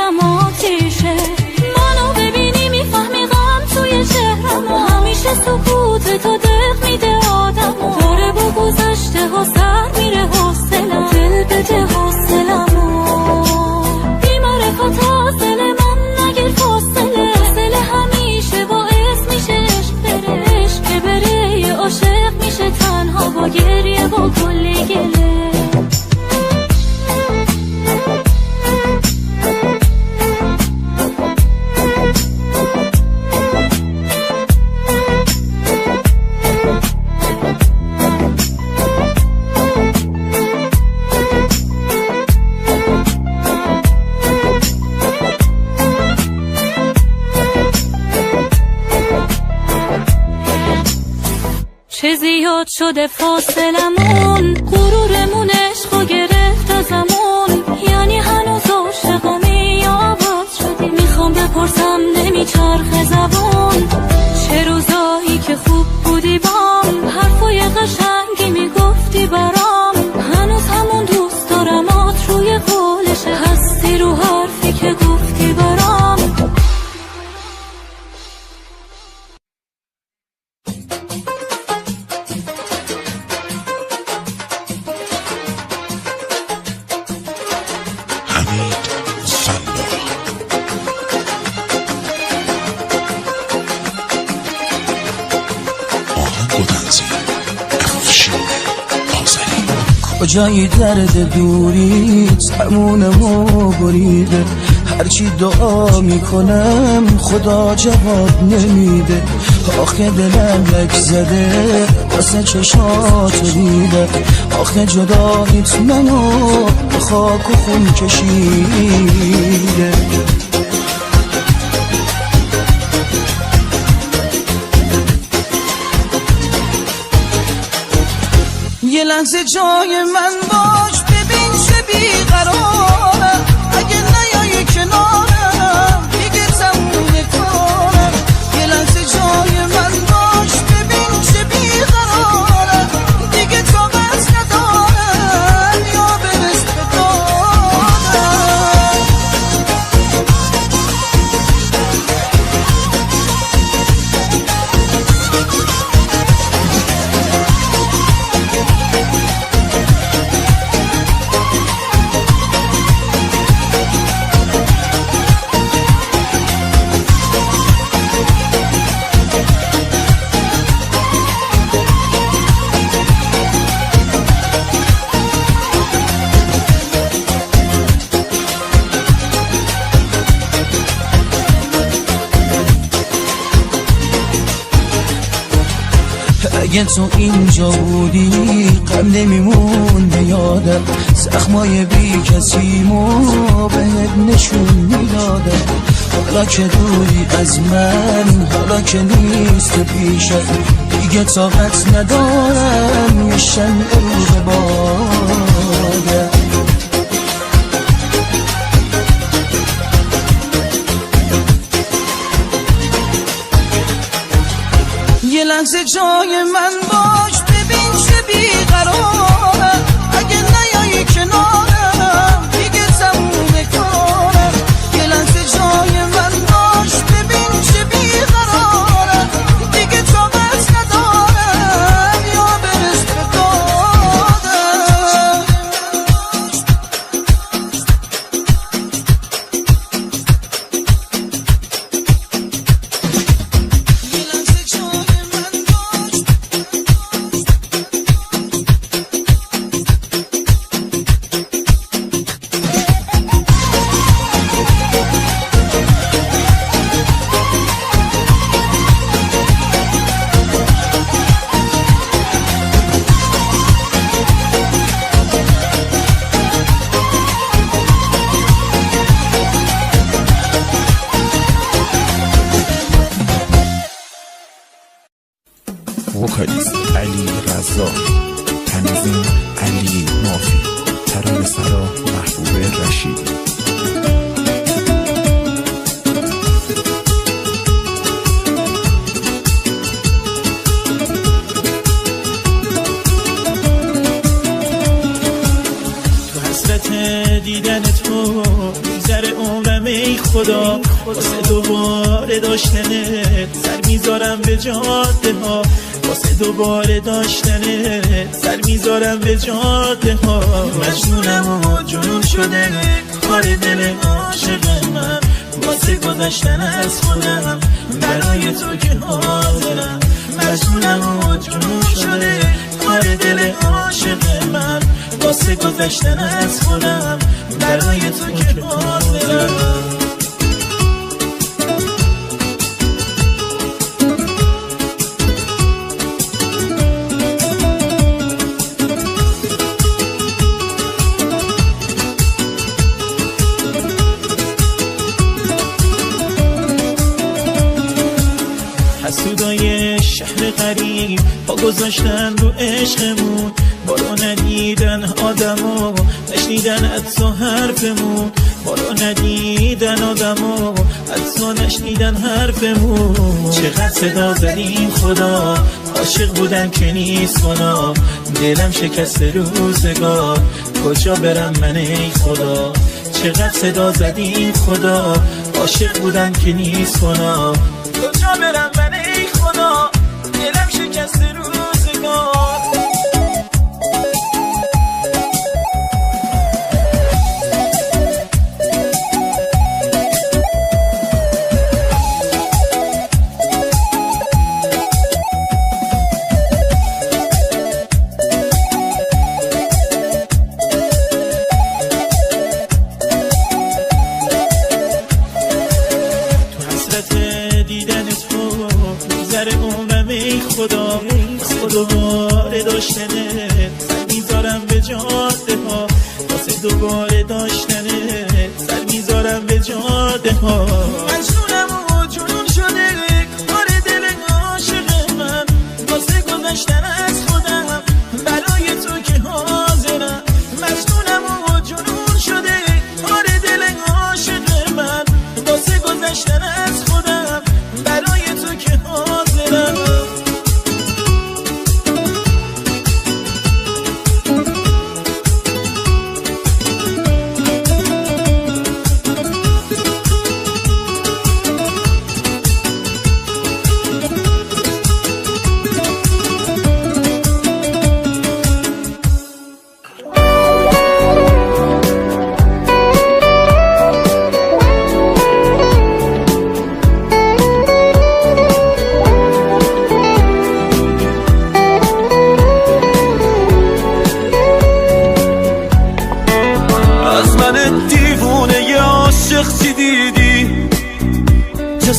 دلم آتیشه منو ببینی میفهمی غم توی چهرم همیشه سکوت تو دق میده آدمو داره با گذشته ها سر میره حوصلم دل بده حوصلمو بی‌معرفت از دل من نگیر فاصله همیشه باعث میشه عشق بره عشق بره یه عاشق میشه تنها با گریه با کلی گله چه زیاد شده فاصلمون غرورمون عشقو گرفت ازمون یعنی هنوز عاشقمی یا عوض شدی میخوام بپرسم نمیچرخه زبون چه روزایی که خوب بودی بام حرفای قشنگی میگفتی برام هنوز همون دوست دارمات روی قولشه هستی رو حرفی که گفتی برام کجای درد دوریت همونمو بریده هرچی دعا میکنم خدا جواب نمیده آخه دلم لک زده واسه چشات دیده آخه جداییت منو به خاک و خون کشیده یه لحظه جای من باش ببین چه بیقراره اگه نیایی کنارم دیگه تموم کارم یه لحظه جای من باش ببین چه بیقراره دیگه طاقت ندارم یا برس اگه تو اینجا بودی غم نمیمون به یادم زخمای بی کسیمو بهت نشون میدادم حالا که دوری از من حالا که نیست پیشت دیگه طاقت ندارم یه شمع رو به بادم یه لحظه جای من باش ببین چه بیقراره اگه نیایی کنارم دیگه تموم کارم یه لحظه جای من باش ببین چه بیقراره دیگه طاقت ندارم یا برس به دادم وکالیست علی رضا، تنظیم علی مافی، ترانه سرا محبوب رشید. دیدن تو میذاره عمرم خدا واسه دوباره داشتنت سر میذارم به جاده ها واسه دوباره داشتنت سر میذارم به جاده ها مجنونم و جنون شده کار دل عاشق من واسه گذشتن از خودم برای تو که حاضرم مجنونم و جنون شده کار دل عاشق من واسه گذشتن از خودم برای تو که حاضرم حسودای شهر غریب پا گذاشتن رو عشقمون بارو ندیدن آدمو نشنیدن حتی حرفمون بارو ندیدن آدمو حتی نشنیدن حرفمون چقدر صدا زدیم خدا عاشق بودن که نیست گناه دلم شکست روزگار کجا برم من ای خدا چقدر صدا زدیم خدا عاشق بودن که نیست گناه کجا برم من ای خدا دلم شکست روزگار خدا دوباره داشتنه سر میذارم به جاده ها واسه دوباره داشتنه سر میذارم به جاده ها مجنونم و جنون شده کار دل عاشق من واسه گذشتن از خودم برای تو که حاضرم مجنونم و جنون شده کار دل عاشق من واسه گذشتن از خودم برای تو که حاضرم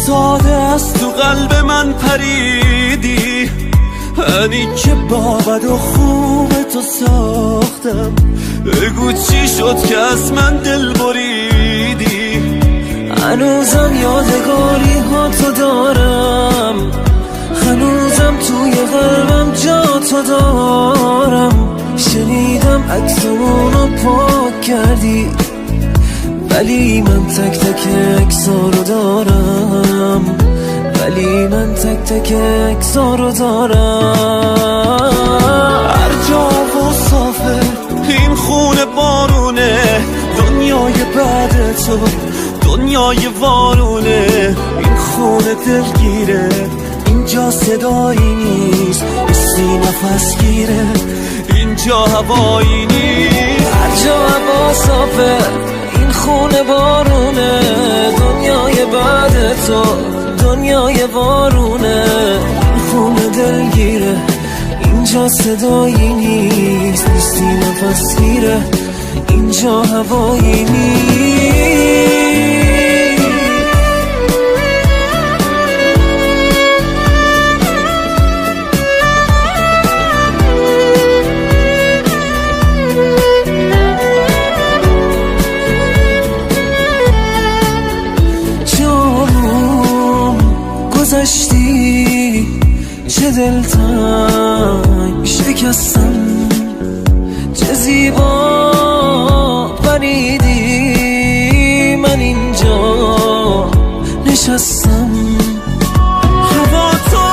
ساده است تو قلب من پریدی انی که با بد و خوب تو ساختم بگو چی شد که از من دل بریدی هنوزم یادگاری ها تو دارم هنوزم توی قلبم جا تو دارم شنیدم عکسمونو پاک کردی ولی من تک تک اکسارو دارم ولی من تک تک اکسارو دارم هر جا و صافه این خونه بارونه دنیای بعد تو دنیای وارونه این خونه دلگیره اینجا صدایی نیست حسی نفس گیره اینجا هوایی نیست هر جا هوا صافه خونه بارونه دنیای بعد تو دنیای وارونه خونه دلگیره اینجا صدایی نیست نیستی نفس گیره اینجا هوایی نیست چه دلتنگ شکستم چه زیبا پریدی من اینجا نشستم هوا تو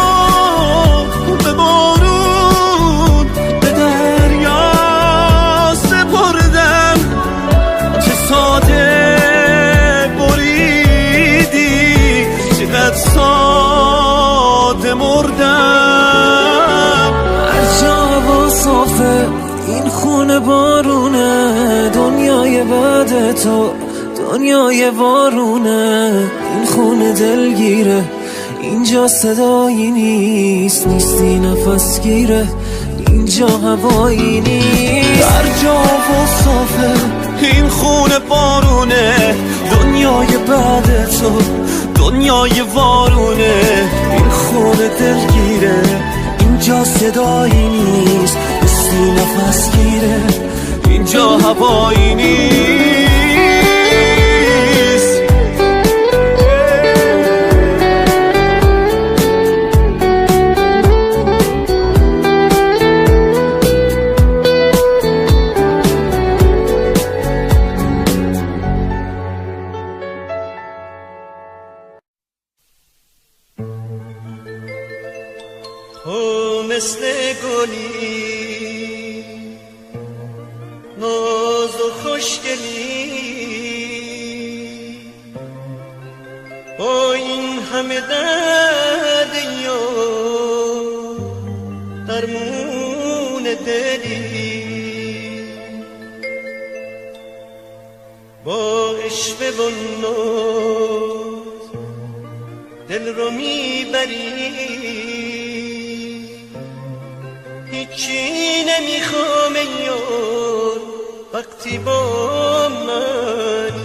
به بارون به دریا سپردم چه ساده بریدی خونه بارونه دنیای بعد تو، دنیای وارونه. این خونه دلگیره، اینجا صدایی نیست، نیستی نفس گیره، اینجا هوایی نیست. هر جا و صافه این خونه بارونه دنیای بعد تو، دنیای وارونه. این خونه دلگیره، اینجا صدایی نیست، نیستی نفس گیره، اینجا هوایی نیست. مثل گلی ناز و خوشگلی، با این همه درد یا درمون دلی، با عشق و ناز دل رو میبری، هیچی نمیخوام یار وقتی با منی.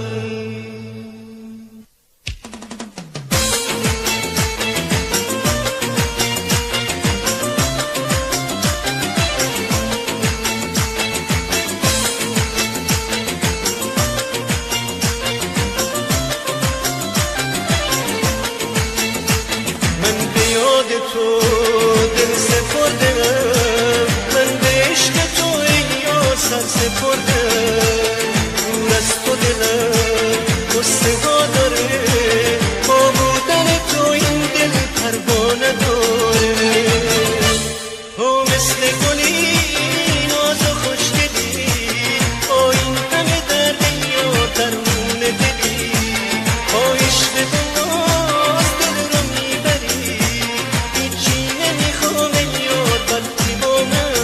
من به یاد تو دل سپردم، سر سپردم، دور از تو دلم گستگا داره، با بودن تو این دل پروانه داره. تو مثل گلی ناز و خوشگلی، با این همه درد یا درمون دلی، با عشق و ناز دل رو میبری، هیچی نمیخوام یار وقتی با من.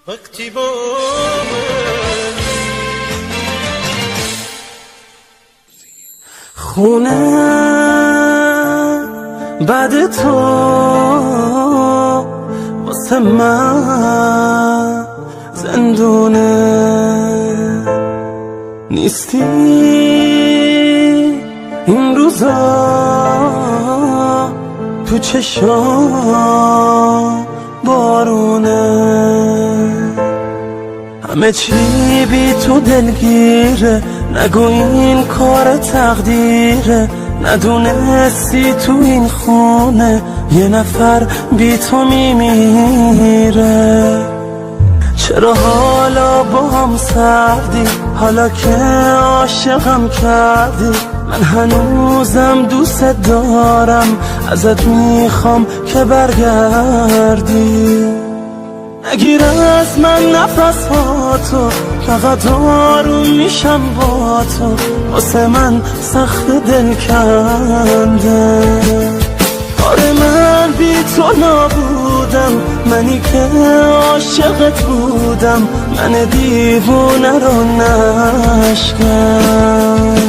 وقتی با خونه بعد تو واسه من زندونه نیستی این روزا تو چشام بارونه همه چی بی تو دلگیره نگو این کار تقدیره ندونستی تو این خونه یه نفر بی تو میمیره چرا حالا با هم سردی حالا که عاشقم کردی من هنوزم دوست دارم ازت میخوام که برگردی نگیر از من نفس ها تو فقط آروم میشم با تو واسه من سخت دل کنده آره من بی تو نبودم منی که عاشقت بودم من دیوونه رو نشکن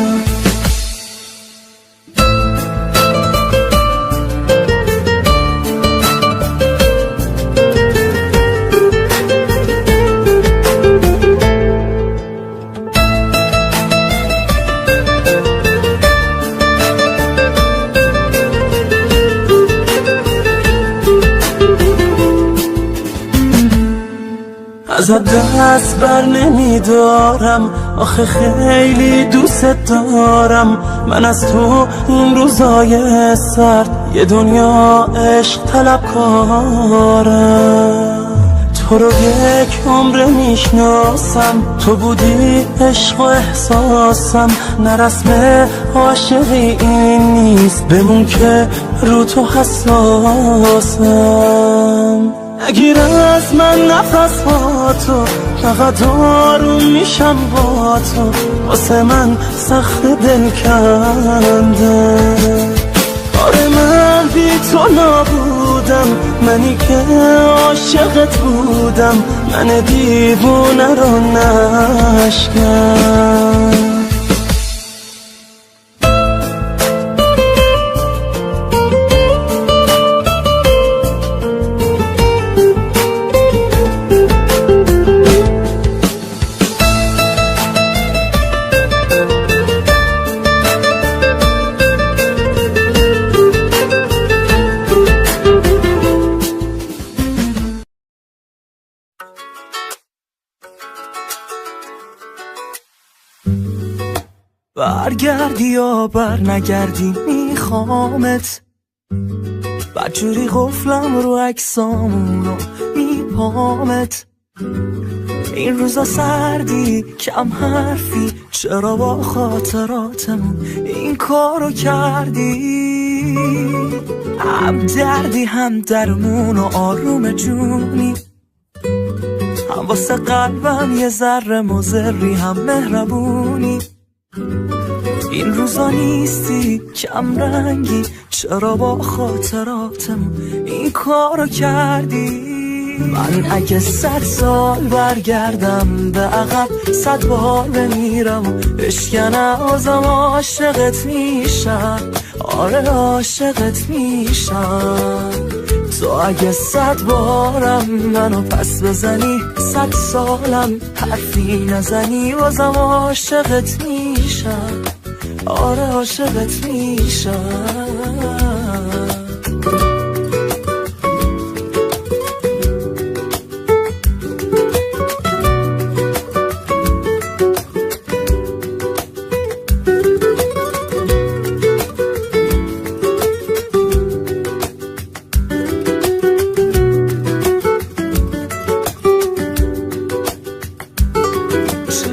ازت دست بر نمیدارم آخه خیلی دوست دارم من از تو این روزای سرد یه دنیا عشق طلبکارم تو رو یک عمر میشناسم تو بودی عشق و احساسم نه رسم عاشقی این نیست بمون که رو تو حساسم نگیر از من نفس با تو فقط آروم میشم با تو واسه من سخت دل کنده آره من بی تو نبودم منی که عاشقت بودم من دیوونه رو نشکن برگردی یا بر نگردی میخوامت بدجوری قفلم رو عکسامون رو میپامت این روزا سردی کم حرفی چرا با خاطراتمون این کارو کردی هم دردی هم درمون و آروم جونی هم واسه قلبم یه ذره مضری هم مهربونی این روزا نیستی کم رنگی چرا با خاطراتم این کارو کردی من اگه 100 سال برگردم به عقب 100 بار بمیرم و بشکنم ازم عاشقت میشم آره عاشقت میشم تو اگه 100 بارم منو پس بزنی 100 سالم حرفی نزنی ازم عاشقت میشم آره عاشقت میشم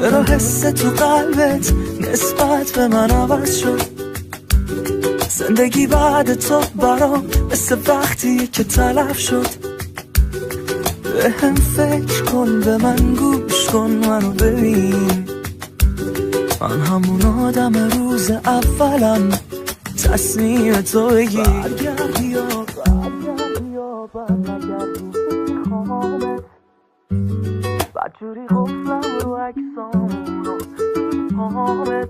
چرا حس تو قلبت نسبت به من عوض شد زندگی بعد تو برام مثل وقتی که تلف شد به هم فکر کن به من گوش کن منو ببین من همون آدم روز اولم تصمیم تو بگیر برگردی یا برنگردی میخوامت بدجوری غفلم رو عکسامون و پامت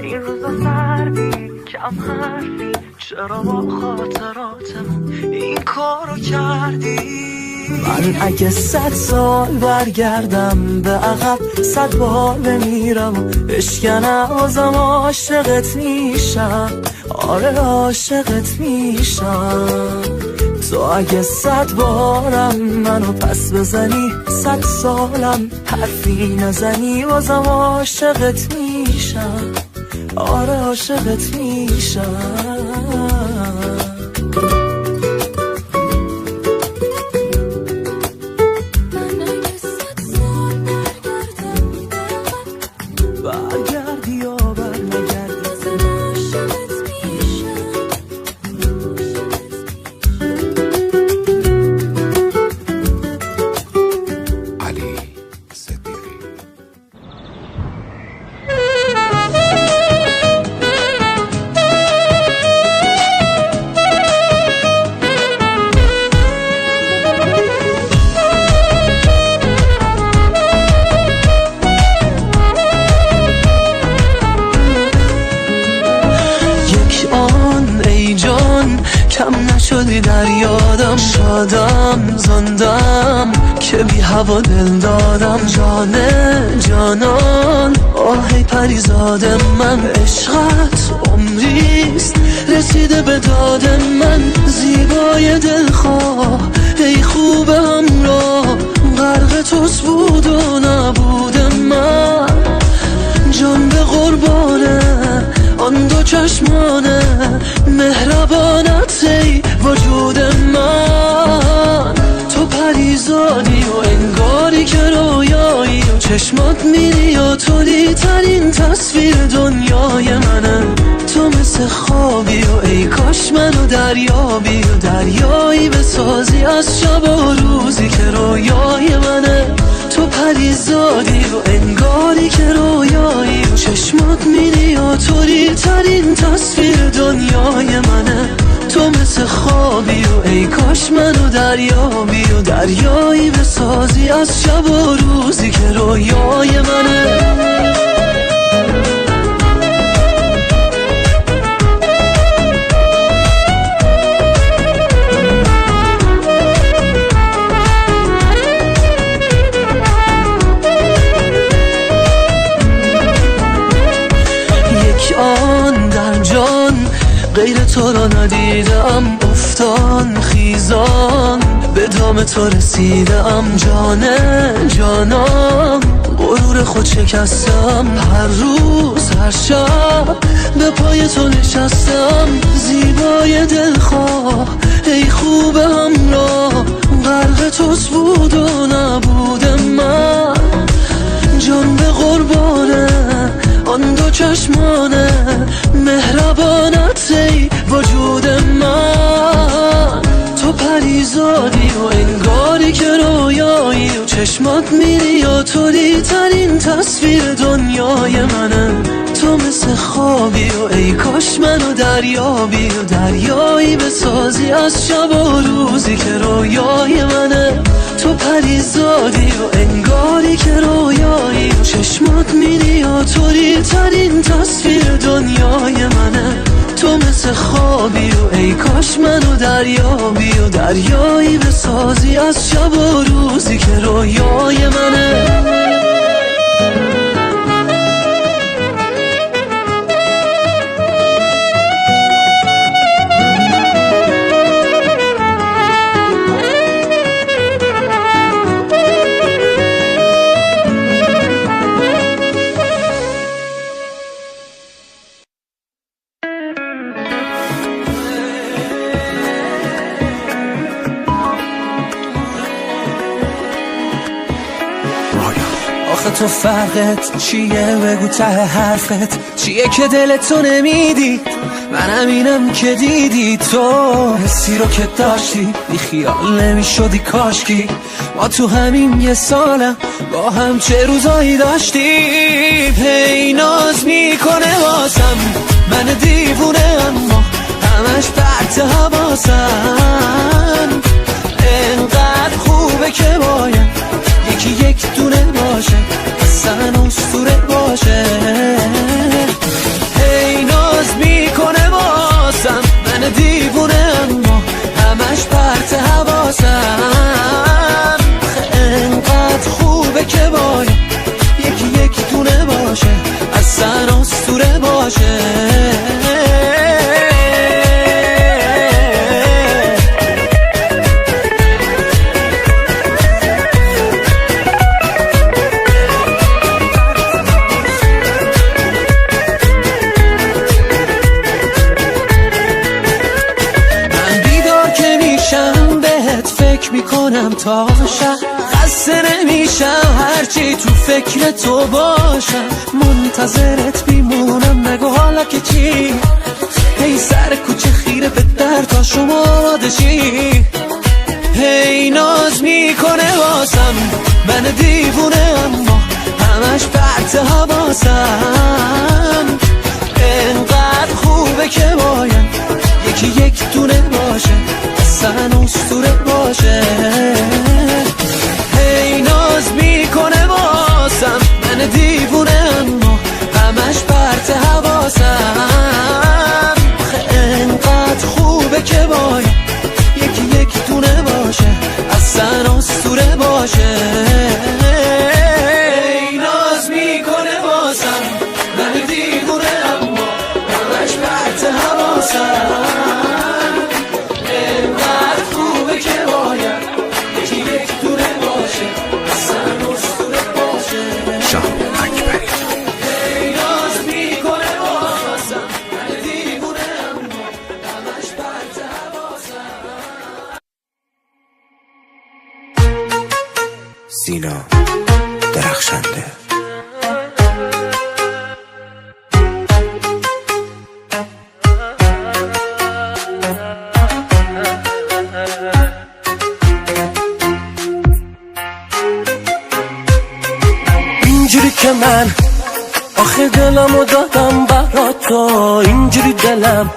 این روزا سردی کم حرفی چرا با خاطراتمون این کارو کردی من اگه 100 سال برگردم به عقب 100 بار بمیرم اشکنم بازم عاشقت میشم آره عاشقت میشم تو اگه 100 بارم منو پس بزنی 100 سالم حرفی نزنی بازم عاشقت میشم آره عاشقت میشم در یادم شادم زندم که بی هوا دل دادم جانان آهی پریزاد من عشقت عمریست رسیده به داد من زیبای دلخواه ای خوب همراه غرق توس بود و نبود من جان به قربانه آن دو چشمانه مهربانت ای وجود من تو پریزادی و انگاری که رویایی و چشمات میری و تولی ترین تصویر دنیای منه تو مثل خوابی و ای کاش منو دریابی و دریایی بسازی از شب و روزی که رویای منه تو پریزادی و انگاری که رویایی و چشمات میری و تولی ترین تصویر دنیای منه تو مثل خوابی و ای کاش منو دریابی و دریایی بسازی از شب و روزی که رویای منه غیر تو را ندیدم افتان خیزان به دام تو رسیدم جانم غرور خود شکستم هر روز هر شب به پای تو نشستم زیبای دلخواه ای خوب همراه غرق توس بود و نبود من جان به قربانه آن دو چشمانه مهربانت ای وجود من تو پریزادی و انگاری که رویایی و چشمات میری و تولی ترین تصویر دنیای منه تو مثل خوابی و ای کاش منو دریابی و دریایی بسازی از شب و روزی که رویای منه تو پریزادی و انگاری که رویایی و چشمات میری و تولی ترین تصویر دنیای منه تو مثل خوابی و ای کاش منو دریابی و دریایی بسازی از شب و روزی که رویای منه تو فرقت چیه بگو ته حرفت چیه که دلتو نمیدی منم اینم که دیدی تو حسی رو که داشتی بی خیال نمیشدی کاشکی ما تو همین یه سالم با هم چه روزایی داشتیم هی ناز میکنه واسم من دیوونه اما همش پرت حواسم انقدر خوبه که باید تا شب خسته نمیشم هرچی تو فکر تو باشم منتظرت میمونم نگو حالا که چی هی سر کوچه خیره به در تا شما دشی هی ناز میکنه واسم من دیوونه اما همش پرت حواسم انقدر خوبه که باید یکی یک دونه باشه اصلا اسطوره باشه هی ناز میکنه واسم من دیوونه اما همش پرت حواسم انقدر خوبه که باید یکی یک دونه باشه اصلا اسطوره باشه هی ناز میکنه واسم من دیوونه اما همش پرت حواسم انقدر خوبه که باید یکی یک دونه باشه اصلا اسطوره باشه شاه اکبری هی ناز میکنه واسم من دیوونه اما همش پرت حواسم سینا درخشنده اینجوری که من آخه دلمو دادم برا تو اینجوری دلم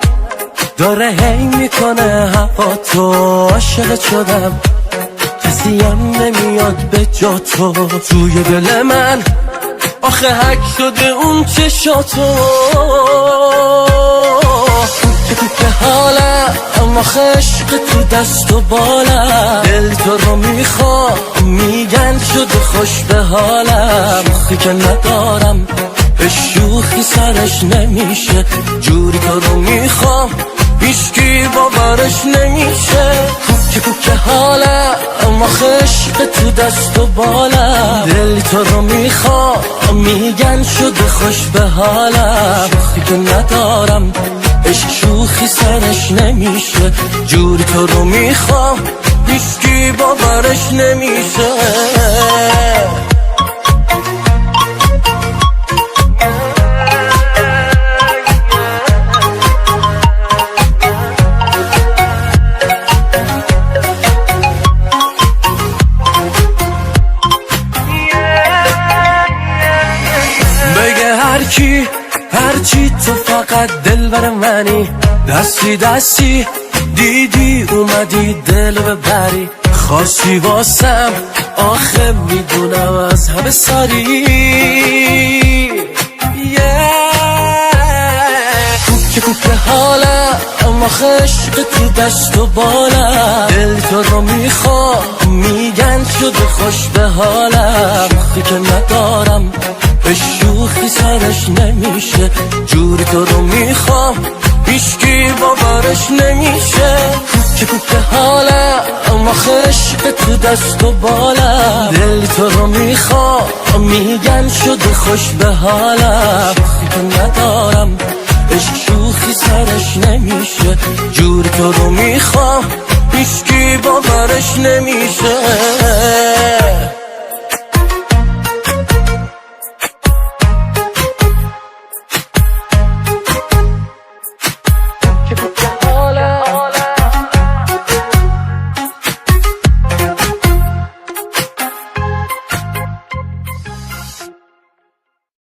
داره هی میکنه هوا تو عاشقت شدم کسی هم نمیاد به جا تو توی دل من آخه حک شده اون چشاتو که حالم آخه عشق تو دست و بالم دل تو رو میخوام میگن شده خوش به حالم آخه که ندارم به شوخی سرش نمیشه جوری تو رو میخوام هیچکی باورش نمیشه که حالم آخه عشق تو دست و بالم دل تو رو میخوام میگن شده خوش به حالم آخه که ندارم عشق شوخی سرش نمیشه جوری تو رو میخوام هیچکی باورش نمیشه هرچی تو فقط دل بر منی دستی دستی دیدی اومدی دل ببری خواستی واسم آخه میدونم از همه ساری کوک حالم آخه عشق تو دست و بالم دل تو رو میخوام میگن شده خوش به حالم آخه که ندارم به شوخی سرش نمیشه جوری تو رو میخوام هیچکی باورش نمیشه کوک حالم آخه عشق تو دست و بالم دل تو رو میخوام میگن شده خوش به حالم آخه ندارم عشق شوخی سرش نمیشه جوری تو رو میخوام هیچکی باورش نمیشه